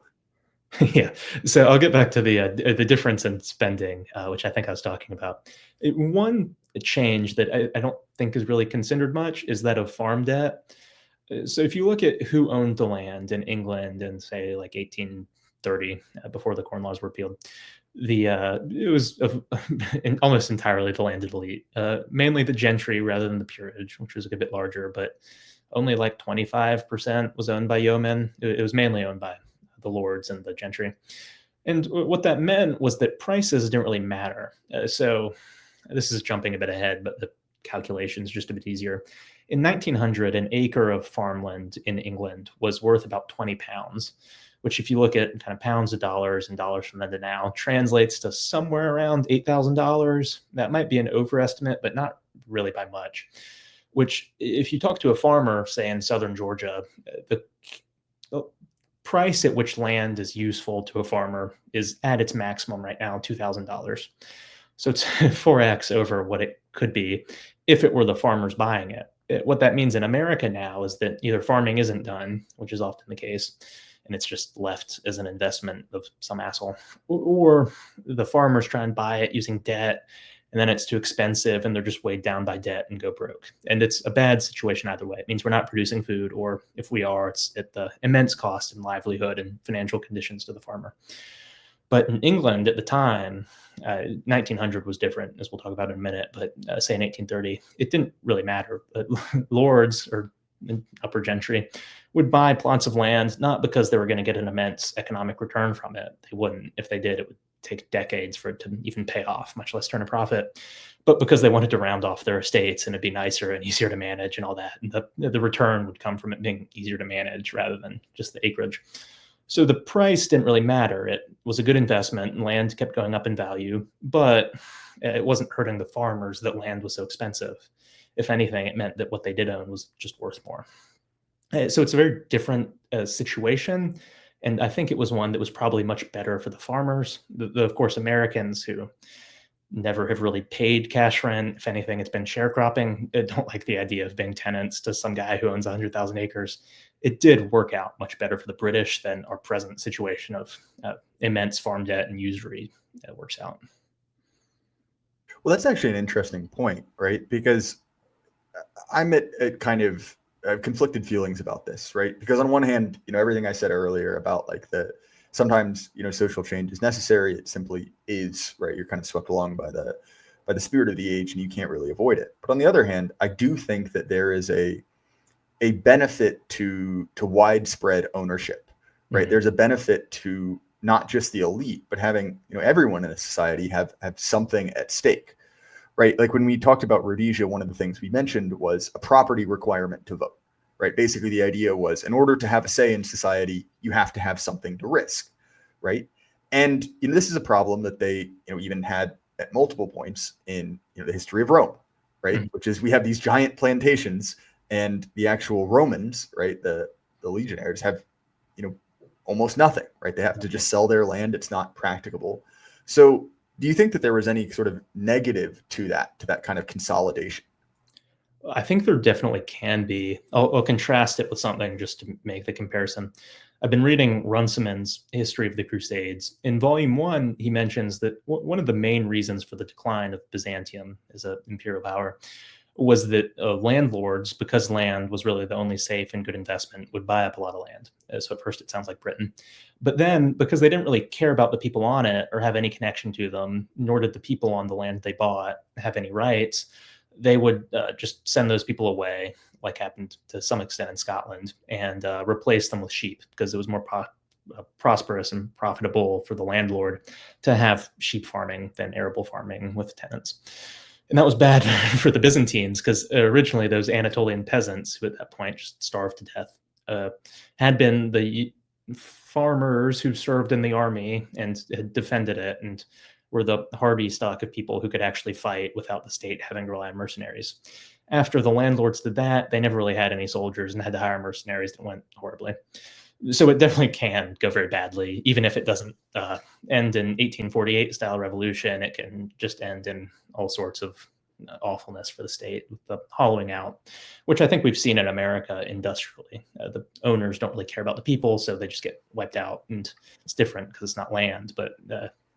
C: Yeah. So I'll get back to the difference in spending, which I think I was talking about. One change that I don't think is really considered much is that of farm debt. So if you look at who owned the land in England in say like 1830, before the Corn Laws were repealed, it was almost entirely the landed elite, mainly the gentry rather than the peerage, which was a bit larger, but only like 25% was owned by yeomen. It was mainly owned by the lords and the gentry. And what that meant was that prices didn't really matter. So this is jumping a bit ahead, but the calculation is just a bit easier. In 1900, an acre of farmland in England was worth about 20 pounds, which, if you look at kind of pounds to dollars and dollars from then to now, translates to somewhere around $8,000. That might be an overestimate, but not really by much. Which, if you talk to a farmer, say in southern Georgia, the price at which land is useful to a farmer is at its maximum right now, $2,000. So it's 4x over what it could be if it were the farmers buying it. What that means in America now is that either farming isn't done, which is often the case, and it's just left as an investment of some asshole, or the farmers try and buy it using debt, and then it's too expensive and they're just weighed down by debt and go broke. And it's a bad situation either way. It means we're not producing food, or if we are, it's at the immense cost and livelihood and financial conditions to the farmer. But in England at the time, 1900 was different, as we'll talk about in a minute, but say in 1830, it didn't really matter. But lords or upper gentry would buy plots of land, not because they were going to get an immense economic return from it. They wouldn't. If they did, it would take decades for it to even pay off, much less turn a profit, but because they wanted to round off their estates and it'd be nicer and easier to manage and all that. And the return would come from it being easier to manage rather than just the acreage. So the price didn't really matter. It was a good investment and land kept going up in value, but it wasn't hurting the farmers that land was so expensive. If anything, it meant that what they did own was just worth more. So it's a very different situation. And I think it was one that was probably much better for the farmers. Of course, Americans who never have really paid cash rent, if anything, it's been sharecropping. I don't like the idea of being tenants to some guy who owns 100,000 acres. It did work out much better for the British than our present situation of immense farm debt and usury works out.
B: Well, that's actually an interesting point, right? Because I'm at kind of conflicted feelings about this, right? Because on one hand, everything I said earlier about like sometimes social change is necessary. It simply is, right? You're kind of swept along by the spirit of the age, and you can't really avoid it. But on the other hand, I do think that there is a benefit to widespread ownership, right? Mm-hmm. There's a benefit to not just the elite, but having everyone in a society have something at stake. Right. Like when we talked about Rhodesia, one of the things we mentioned was a property requirement to vote. Right. Basically, the idea was in order to have a say in society, you have to have something to risk. Right. And this is a problem that they even had at multiple points in the history of Rome. Right. Mm-hmm. Which is we have these giant plantations, and the actual Romans, right, the legionaries have almost nothing. Right. They have to just sell their land. It's not practicable. So do you think that there was any sort of negative to that kind of consolidation?
C: I think there definitely can be. I'll contrast it with something just to make the comparison. I've been reading Runciman's History of the Crusades. In Volume 1, he mentions that one of the main reasons for the decline of Byzantium as an imperial power was that landlords, because land was really the only safe and good investment, would buy up a lot of land. So at first it sounds like Britain. But then, because they didn't really care about the people on it or have any connection to them, nor did the people on the land they bought have any rights, they would just send those people away, like happened to some extent in Scotland, and replace them with sheep, because it was more prosperous and profitable for the landlord to have sheep farming than arable farming with tenants. And that was bad for the Byzantines, because originally those Anatolian peasants, who at that point just starved to death, had been the farmers who served in the army and had defended it, and were the hardy stock of people who could actually fight without the state having to rely on mercenaries. After the landlords did that, they never really had any soldiers and had to hire mercenaries that went horribly. So it definitely can go very badly, even if it doesn't end in 1848 style revolution. It can just end in all sorts of awfulness for the state with the hollowing out, which I think we've seen in America industrially. The owners don't really care about the people, so they just get wiped out, and it's different because it's not land, but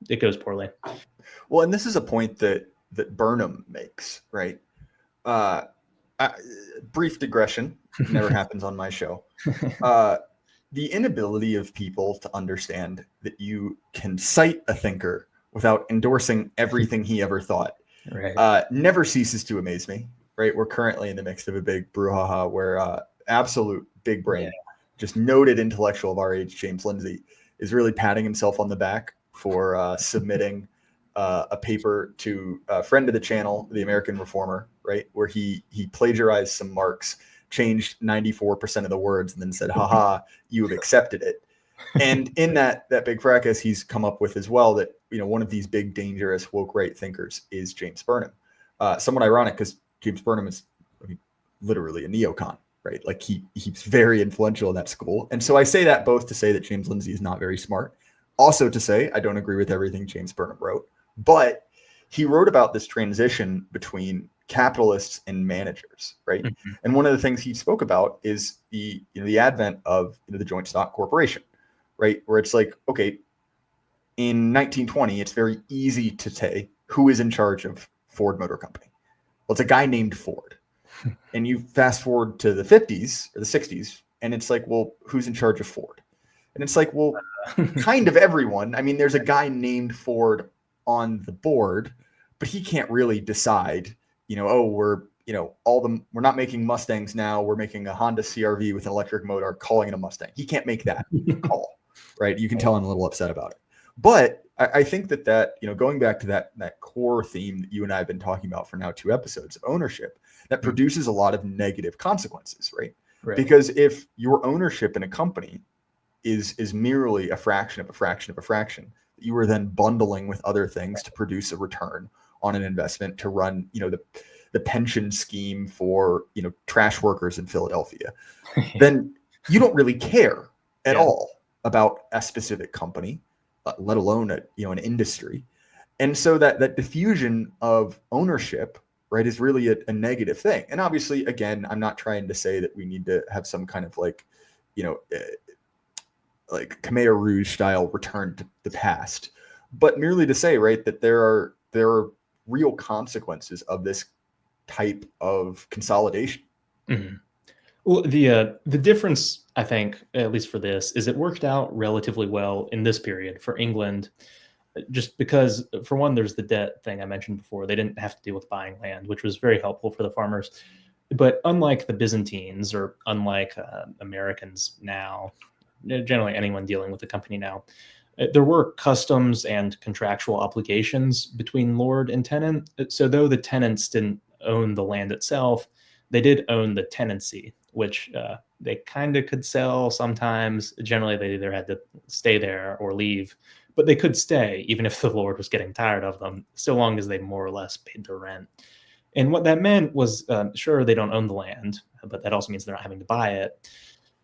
C: it goes poorly.
B: Well, and this is a point that Burnham makes, right? Brief digression, never happens on my show. The inability of people to understand that you can cite a thinker without endorsing everything he ever thought never ceases to amaze me, right? We're currently in the midst of a big brouhaha where absolute big brain, just noted intellectual of our age, James Lindsay, is really patting himself on the back for submitting a paper to a friend of the channel, the American Reformer, right? Where he plagiarized some Marx, changed 94% of the words, and then said, haha, you have accepted it. And in that big fracas, he's come up with as well that, one of these big, dangerous woke right thinkers is James Burnham. Somewhat ironic because James Burnham is literally a neocon, right? Like he's very influential in that school. And so I say that both to say that James Lindsay is not very smart, also to say I don't agree with everything James Burnham wrote, but he wrote about this transition between capitalists and managers, right? Mm-hmm. And one of the things he spoke about is the advent of the joint stock corporation, right? Where it's like, okay, in 1920, it's very easy to say who is in charge of Ford Motor Company. Well, it's a guy named Ford. And you fast forward to the 50s or the 60s, and it's like, well, who's in charge of Ford? And it's like, well, kind of everyone. I mean, there's a guy named Ford on the board, but he can't really decide, we're not making Mustangs now. We're making a Honda CRV with an electric motor, calling it a Mustang. He can't make that call, right? You can tell I'm a little upset about it. But I think that going back to that core theme that you and I have been talking about for now 2 episodes of ownership, that produces a lot of negative consequences, right? Because if your ownership in a company is merely a fraction of a fraction of a fraction, you are then bundling with other things to produce a return on an investment to run, the pension scheme for, trash workers in Philadelphia, then you don't really care at all about a specific company, let alone an industry. And so that diffusion of ownership, right, is really a negative thing. And obviously, again, I'm not trying to say that we need to have some kind of like Khmer Rouge style return to the past, but merely to say, right, that there are real consequences of this type of consolidation.
C: Mm-hmm. Well, the difference, I think, at least for this, is it worked out relatively well in this period for England, just because, for one, there's the debt thing I mentioned before. They didn't have to deal with buying land, which was very helpful for the farmers. But unlike the Byzantines or unlike Americans now, generally anyone dealing with the company now, there were customs and contractual obligations between lord and tenant. So though the tenants didn't own the land itself, they did own the tenancy, which they kind of could sell sometimes. Generally, they either had to stay there or leave, but they could stay even if the lord was getting tired of them, so long as they more or less paid their rent. And what that meant was, sure, they don't own the land, but that also means they're not having to buy it.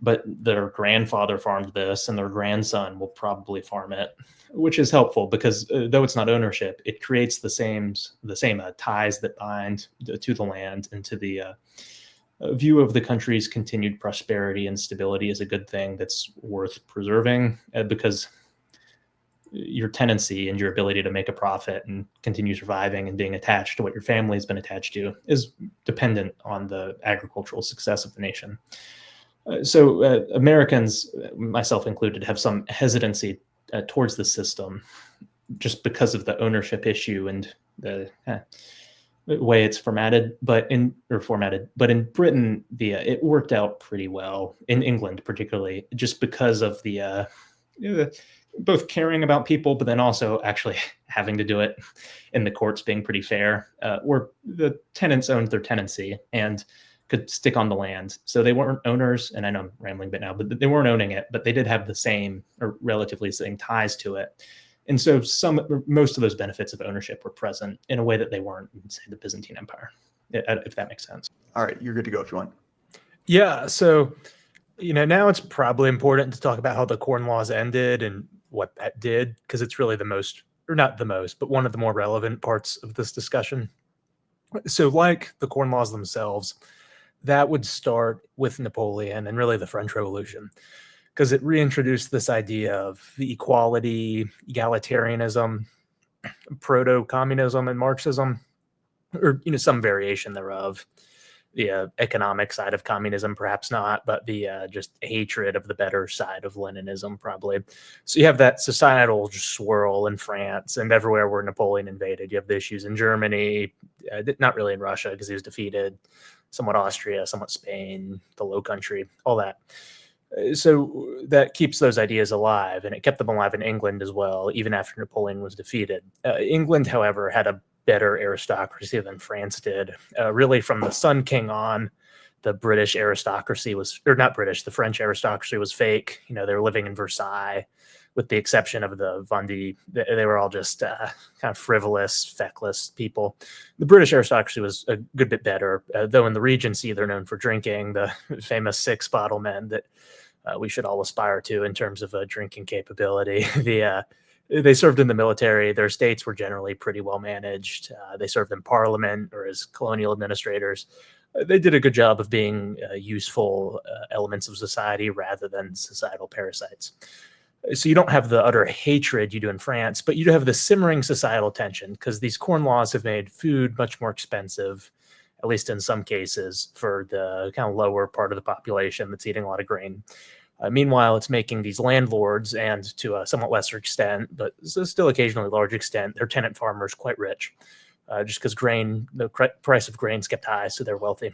C: But their grandfather farmed this, and their grandson will probably farm it, which is helpful because though it's not ownership, it creates the same ties that bind to the land and to the view of the country's continued prosperity and stability is a good thing that's worth preserving, because your tenancy and your ability to make a profit and continue surviving and being attached to what your family has been attached to is dependent on the agricultural success of the nation. So Americans, myself included, have some hesitancy towards the system just because of the ownership issue and the way it's formatted. But in Britain, it worked out pretty well, in England particularly, just because of the both caring about people, but then also actually having to do it, and the courts being pretty fair, where the tenants owned their tenancy and could stick on the land. So they weren't owners, and I know I'm rambling a bit now, but they weren't owning it, but they did have the same or relatively same ties to it. And so most of those benefits of ownership were present in a way that they weren't in, say, the Byzantine Empire, if that makes sense.
B: All right, you're good to go if you want.
D: Yeah, so, now it's probably important to talk about how the Corn Laws ended and what that did, because it's really the most, or not the most, but one of the more relevant parts of this discussion. So, like the Corn Laws themselves, that would start with Napoleon and really the French Revolution, because it reintroduced this idea of the equality, egalitarianism, proto-communism, and Marxism, or some variation thereof. The economic side of communism, perhaps not, but the just hatred of the better side of Leninism, probably. So you have that societal just swirl in France and everywhere where Napoleon invaded. You have the issues in Germany, not really in Russia because he was defeated, somewhat Austria, somewhat Spain, the Low Country, all that. So that keeps those ideas alive, and it kept them alive in England as well, even after Napoleon was defeated. England, however, had a better aristocracy than France did. Really, from the Sun King on, the British aristocracy was, or not British, the French aristocracy was fake. They were living in Versailles, with the exception of the Vendée. They were all just kind of frivolous, feckless people. The British aristocracy was a good bit better, though in the Regency, they're known for drinking, the famous 6-bottle men that we should all aspire to in terms of drinking capability. They served in the military. Their estates were generally pretty well managed. They served in parliament or as colonial administrators. They did a good job of being useful elements of society rather than societal parasites. So you don't have the utter hatred you do in France, but you do have the simmering societal tension because these Corn Laws have made food much more expensive, at least in some cases, for the kind of lower part of the population that's eating a lot of grain. Meanwhile, it's making these landlords, and to a somewhat lesser extent, but still occasionally large extent, their tenant farmers quite rich, just because the price of grain's kept high, so they're wealthy.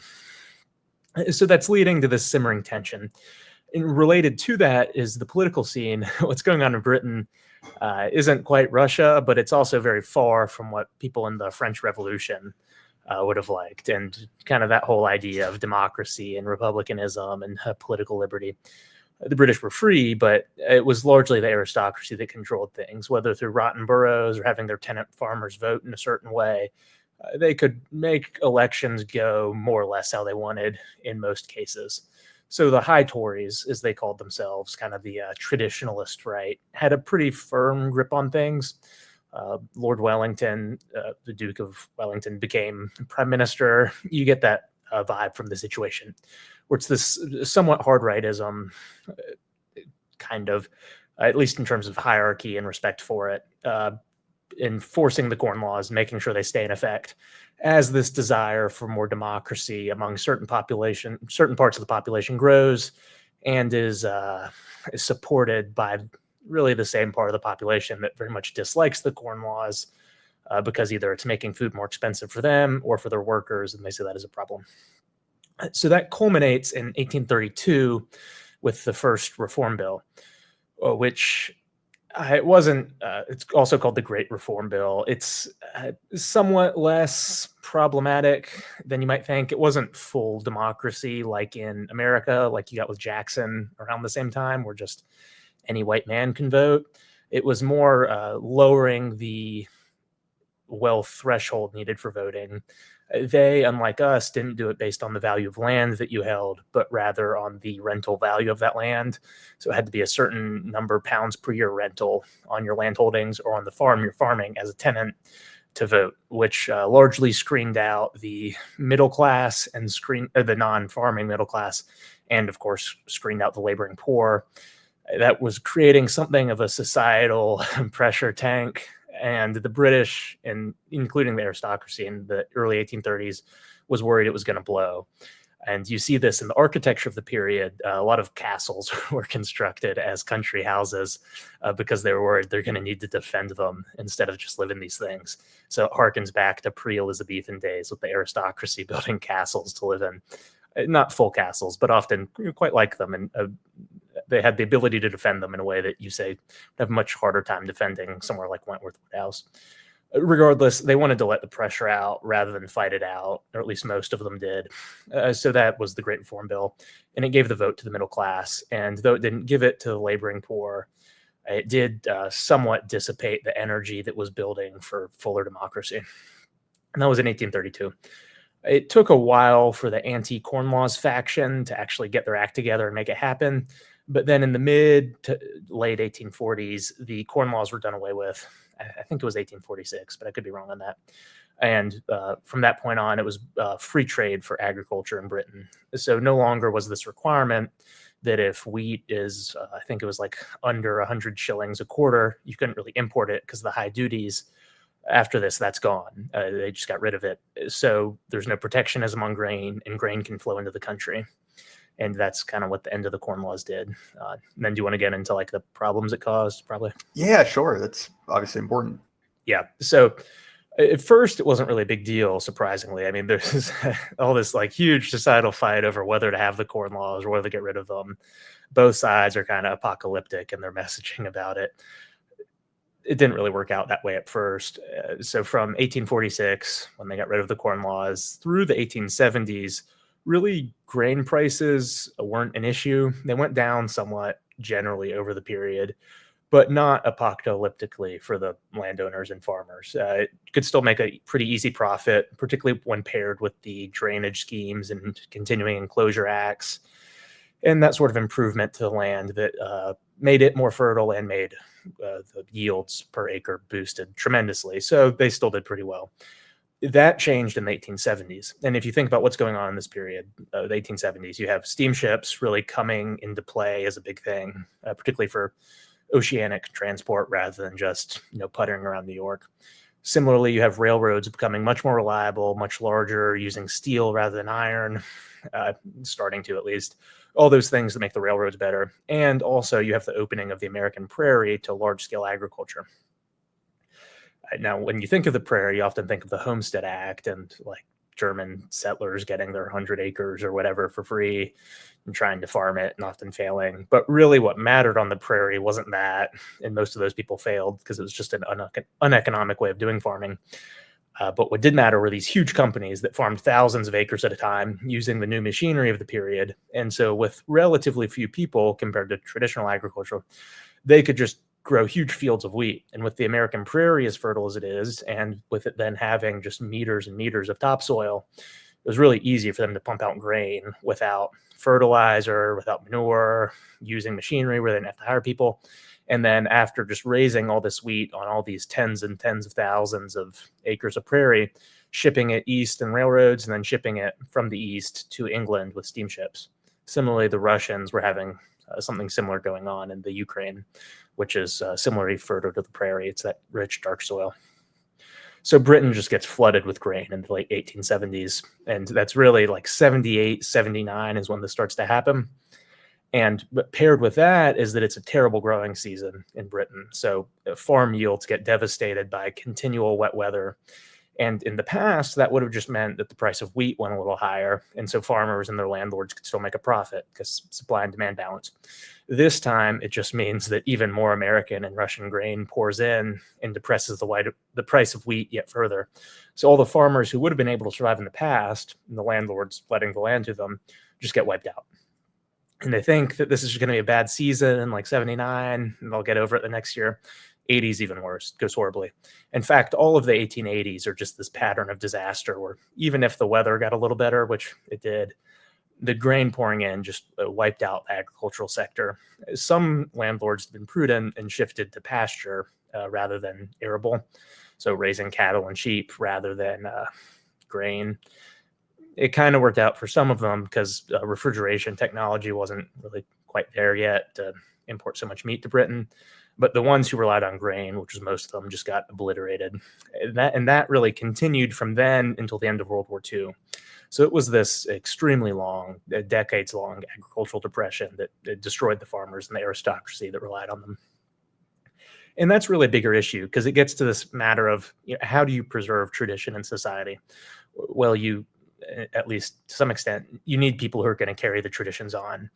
D: So that's leading to this simmering tension. And related to that is the political scene. What's going on in Britain isn't quite Russia, but it's also very far from what people in the French Revolution would have liked, and kind of that whole idea of democracy and republicanism and political liberty. The British were free, but it was largely the aristocracy that controlled things, whether through rotten boroughs or having their tenant farmers vote in a certain way. They could make elections go more or less how they wanted in most cases. So the High Tories, as they called themselves, kind of the traditionalist right, had a pretty firm grip on things. Lord Wellington, the Duke of Wellington, became prime minister. You get that vibe from the situation, where it's this somewhat hard rightism, kind of, at least in terms of hierarchy and respect for it, enforcing the Corn Laws, making sure they stay in effect, as this desire for more democracy among certain parts of the population grows, and is supported by really the same part of the population that very much dislikes the Corn Laws, because either it's making food more expensive for them or for their workers, and they see that as a problem. So that culminates in 1832 with the first Reform Bill, which it wasn't, it's also called the Great Reform Bill. It's somewhat less problematic than you might think. It wasn't full democracy like in America, like you got with Jackson around the same time, where just any white man can vote. It was more lowering the wealth threshold needed for voting. They, unlike us, didn't do it based on the value of land that you held, but rather on the rental value of that land. So it had to be a certain number of pounds per year rental on your land holdings or on the farm you're farming as a tenant to vote, which largely screened out the middle class and the non-farming middle class, and of course screened out the laboring poor. That was creating something of a societal pressure tank. And the British, and including the aristocracy in the early 1830s, was worried it was going to blow. And you see this in the architecture of the period. A lot of castles were constructed as country houses because they were worried they're going to need to defend them instead of just live in these things. So it harkens back to pre-Elizabethan days with the aristocracy building castles to live in. Not full castles, but often quite like them. And they had the ability to defend them in a way that you say have a much harder time defending somewhere like Wentworth Woodhouse. Regardless, they wanted to let the pressure out rather than fight it out, or at least most of them did. So that was the Great Reform Bill, and it gave the vote to the middle class. And though it didn't give it to the laboring poor, it did somewhat dissipate the energy that was building for fuller democracy. And that was in 1832. It took a while for the anti-Corn Laws faction to actually get their act together and make it happen. But then in the mid to late 1840s, the Corn Laws were done away with I think it was 1846, but I could be wrong on that. And from that point on, it was free trade for agriculture in Britain. So no longer was this requirement that if wheat is, I think it was like under 100 shillings a quarter, you couldn't really import it because of the high duties. After this, that's gone. They just got rid of it. So there's no protectionism on grain, and grain can flow into the country. And that's kind of what the end of the Corn Laws did. And then do you want to get into like the problems it caused? Probably.
B: Yeah, sure. That's obviously important.
D: Yeah. So at first, it wasn't really a big deal, surprisingly. I mean, there's all this like huge societal fight over whether to have the Corn Laws or whether to get rid of them. Both sides are kind of apocalyptic in their messaging about it. It didn't really work out that way at first. So from 1846, when they got rid of the Corn Laws, through the 1870s, really grain prices weren't an issue. They went down somewhat generally over the period, but not apocalyptically for the landowners and farmers. It could still make a pretty easy profit, particularly when paired with the drainage schemes and continuing enclosure acts and that sort of improvement to the land that made it more fertile and made the yields per acre boosted tremendously. So they still did pretty well. That changed in the 1870s. And if you think about what's going on in this period, the 1870s, you have steamships really coming into play as a big thing, particularly for oceanic transport rather than just puttering around New York. Similarly, you have railroads becoming much more reliable, much larger, using steel rather than iron, starting to at least. All those things that make the railroads better. And also you have the opening of the American prairie to large-scale agriculture. Now, when you think of the prairie, you often think of the Homestead Act and like German settlers getting their 100 acres or whatever for free and trying to farm it and often failing. But really what mattered on the prairie wasn't that. And most of those people failed because it was just an uneconomic way of doing farming. But what did matter were these huge companies that farmed thousands of acres at a time using the new machinery of the period. And so with relatively few people compared to traditional agriculture, they could just grow huge fields of wheat. And with the American prairie as fertile as it is, and with it then having just meters and meters of topsoil, it was really easy for them to pump out grain without fertilizer, without manure, using machinery where they didn't have to hire people. And then after just raising all this wheat on all these tens and tens of thousands of acres of prairie, shipping it east in railroads and then shipping it from the east to England with steamships. Similarly, the Russians were having something similar going on in the Ukraine, which is similarly fertile to the prairie. It's that rich, dark soil. So Britain just gets flooded with grain in the late 1870s. And that's really like 78, 79 is when this starts to happen. And but paired with that is that it's a terrible growing season in Britain. So farm yields get devastated by continual wet weather. And in the past, that would have just meant that the price of wheat went a little higher. And so farmers and their landlords could still make a profit because supply and demand balance. This time, it just means that even more American and Russian grain pours in and depresses the price of wheat yet further. So all the farmers who would have been able to survive in the past, and the landlords letting the land to them, just get wiped out. And they think that this is going to be a bad season in like 79, and they'll get over it the next year. 80s even worse, goes horribly. In fact, all of the 1880s are just this pattern of disaster where even if the weather got a little better, which it did, the grain pouring in just wiped out the agricultural sector. Some landlords have been prudent and shifted to pasture rather than arable. So raising cattle and sheep rather than grain. It kind of worked out for some of them because refrigeration technology wasn't really quite there yet to import so much meat to Britain. But the ones who relied on grain, which was most of them, just got obliterated. And that really continued from then until the end of World War II. So it was this extremely long, decades-long agricultural depression that destroyed the farmers and the aristocracy that relied on them. And that's really a bigger issue because it gets to this matter of how do you preserve tradition in society? Well, at least to some extent, you need people who are going to carry the traditions on.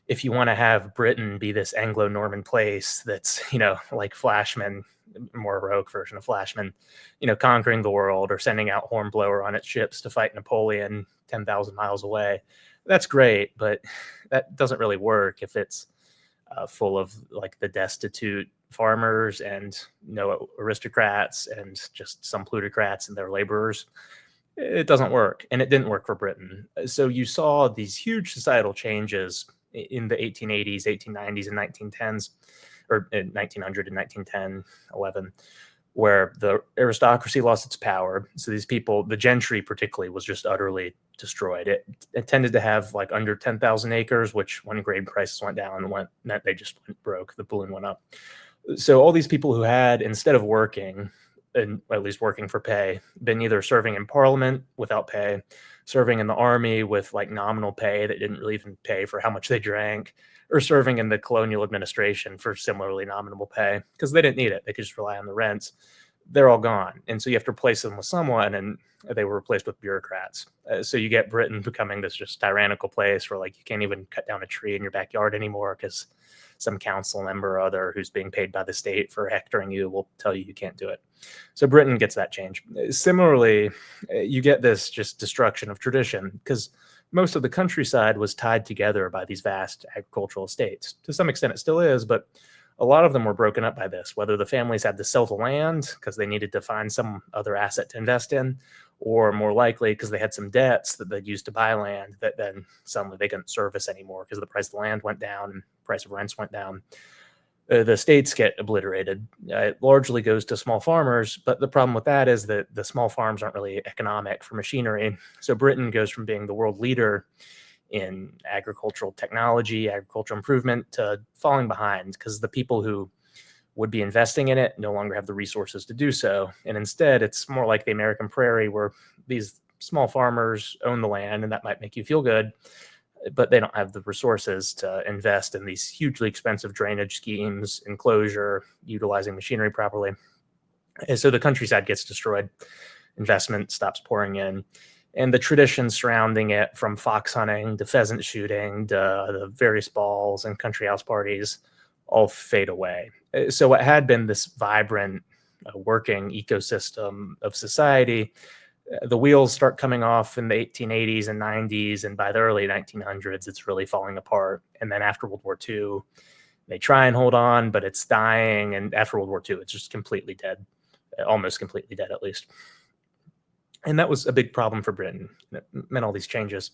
D: If you want to have Britain be this Anglo-Norman place that's, like Flashman, more heroic version of Flashman, conquering the world or sending out Hornblower on its ships to fight Napoleon 10,000 miles away, that's great, but that doesn't really work if it's full of like the destitute farmers and no aristocrats and just some plutocrats and their laborers. It doesn't work, and it didn't work for Britain. So you saw these huge societal changes in the 1880s, 1890s, and 1910s, or in 1900 and 1910, 11, where the aristocracy lost its power. So these people, the gentry particularly, was just utterly destroyed. It tended to have like under 10,000 acres, which when grain prices went down, meant they just went broke. The balloon went up. So all these people who had, instead of working, and at least working for pay, been either serving in parliament without pay, serving in the army with like nominal pay that didn't really even pay for how much they drank, or serving in the colonial administration for similarly nominal pay because they didn't need it. They could just rely on the rents. They're all gone. And so you have to replace them with someone, and they were replaced with bureaucrats. So you get Britain becoming this just tyrannical place where like you can't even cut down a tree in your backyard anymore because some council member or other who's being paid by the state for hectoring you will tell you can't do it. So Britain gets that change. Similarly, you get this just destruction of tradition because most of the countryside was tied together by these vast agricultural estates. To some extent, it still is, but a lot of them were broken up by this, whether the families had to sell the land because they needed to find some other asset to invest in, or more likely because they had some debts that they'd used to buy land that then suddenly they couldn't service anymore because the price of the land went down and price of rents went down. The estates get obliterated. It largely goes to small farmers, but the problem with that is that the small farms aren't really economic for machinery. So Britain goes from being the world leader in agricultural technology, agricultural improvement, to falling behind because the people who would be investing in it no longer have the resources to do so. And instead, it's more like the American prairie where these small farmers own the land, and that might make you feel good, but they don't have the resources to invest in these hugely expensive drainage schemes, enclosure, utilizing machinery properly. And so the countryside gets destroyed. Investment stops pouring in. And the traditions surrounding it, from fox hunting to pheasant shooting to the various balls and country house parties, all fade away. So what had been this vibrant, working ecosystem of society, the wheels start coming off in the 1880s and 90s, and by the early 1900s, it's really falling apart. And then after World War II, they try and hold on, but it's dying. And after World War II, it's just completely dead, almost completely dead at least. And that was a big problem for Britain. It meant all these changes.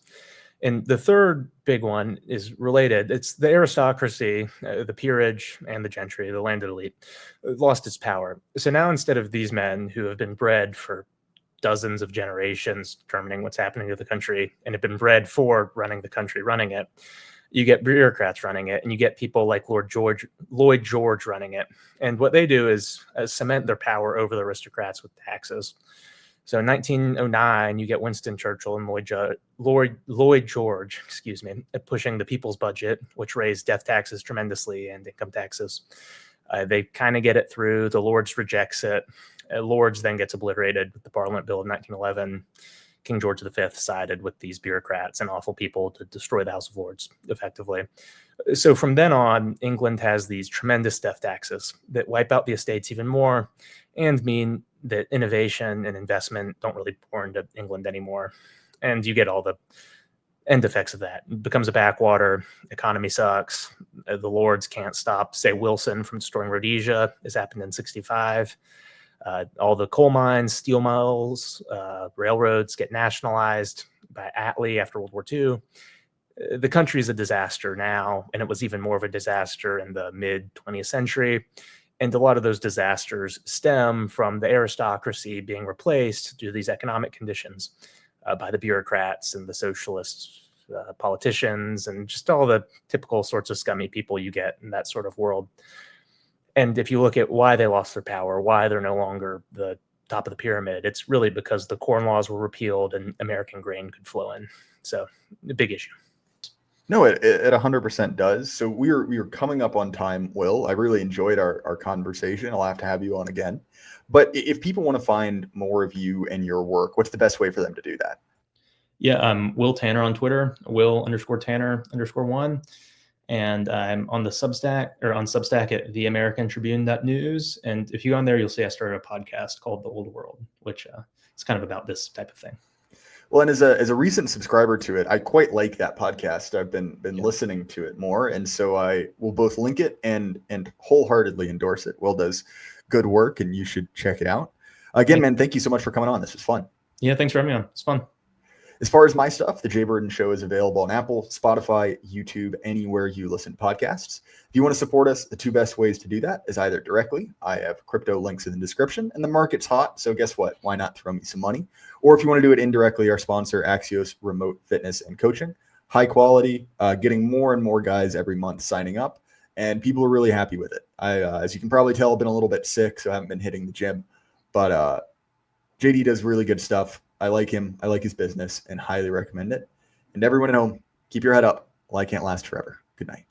D: And the third big one is related. It's the aristocracy, the peerage, and the gentry, the landed elite, lost its power. So now instead of these men who have been bred for dozens of generations determining what's happening to the country and have been bred for running the country, running it, you get bureaucrats running it, and you get people like Lloyd George running it. And what they do is cement their power over the aristocrats with taxes. So in 1909, you get Winston Churchill and Lloyd George, pushing the people's budget, which raised death taxes tremendously and income taxes. They kind of get it through. The Lords rejects it. Lords then gets obliterated with the Parliament Bill of 1911. King George V sided with these bureaucrats and awful people to destroy the House of Lords, effectively. So from then on, England has these tremendous death taxes that wipe out the estates even more and mean that innovation and investment don't really pour into England anymore. And you get all the end effects of that. It becomes a backwater, economy sucks. The Lords can't stop, say, Wilson from destroying Rhodesia. This happened in 1965. All the coal mines, steel mills, railroads get nationalized by Attlee after World War II. The country is a disaster now, and it was even more of a disaster in the mid-20th century. And a lot of those disasters stem from the aristocracy being replaced due to these economic conditions by the bureaucrats and the socialist politicians and just all the typical sorts of scummy people you get in that sort of world. And if you look at why they lost their power, why they're no longer the top of the pyramid, it's really because the corn laws were repealed and American grain could flow in. So a big issue.
B: No, it 100% does. So we're coming up on time, Will. I really enjoyed our conversation. I'll have to have you on again. But if people want to find more of you and your work, what's the best way for them to do that?
C: Yeah, I'm Will Tanner on Twitter, Will_Tanner_1. And I'm on the Substack at theamericantribune.news. And if you go on there, you'll see I started a podcast called The Old World, which is kind of about this type of thing.
B: Well, and as a recent subscriber to it, I quite like that podcast. I've been listening to it more, and so I will both link it and wholeheartedly endorse it. Will does good work, and you should check it out. Again, man, thank you so much for coming on. This was fun.
C: Yeah, thanks for having me on. It's fun.
B: As far as my stuff, the Jay Burden Show is available on Apple, Spotify, YouTube, anywhere you listen to podcasts. If you want to support us, the two best ways to do that is either directly. I have crypto links in the description, and the market's hot, so guess what? Why not throw me some money? Or if you want to do it indirectly, our sponsor, Axios Remote Fitness and Coaching. High quality, getting more and more guys every month signing up, and people are really happy with it. As you can probably tell, I've been a little bit sick, so I haven't been hitting the gym, but JD does really good stuff. I like him. I like his business and highly recommend it. And everyone at home, keep your head up. Life can't last forever. Good night.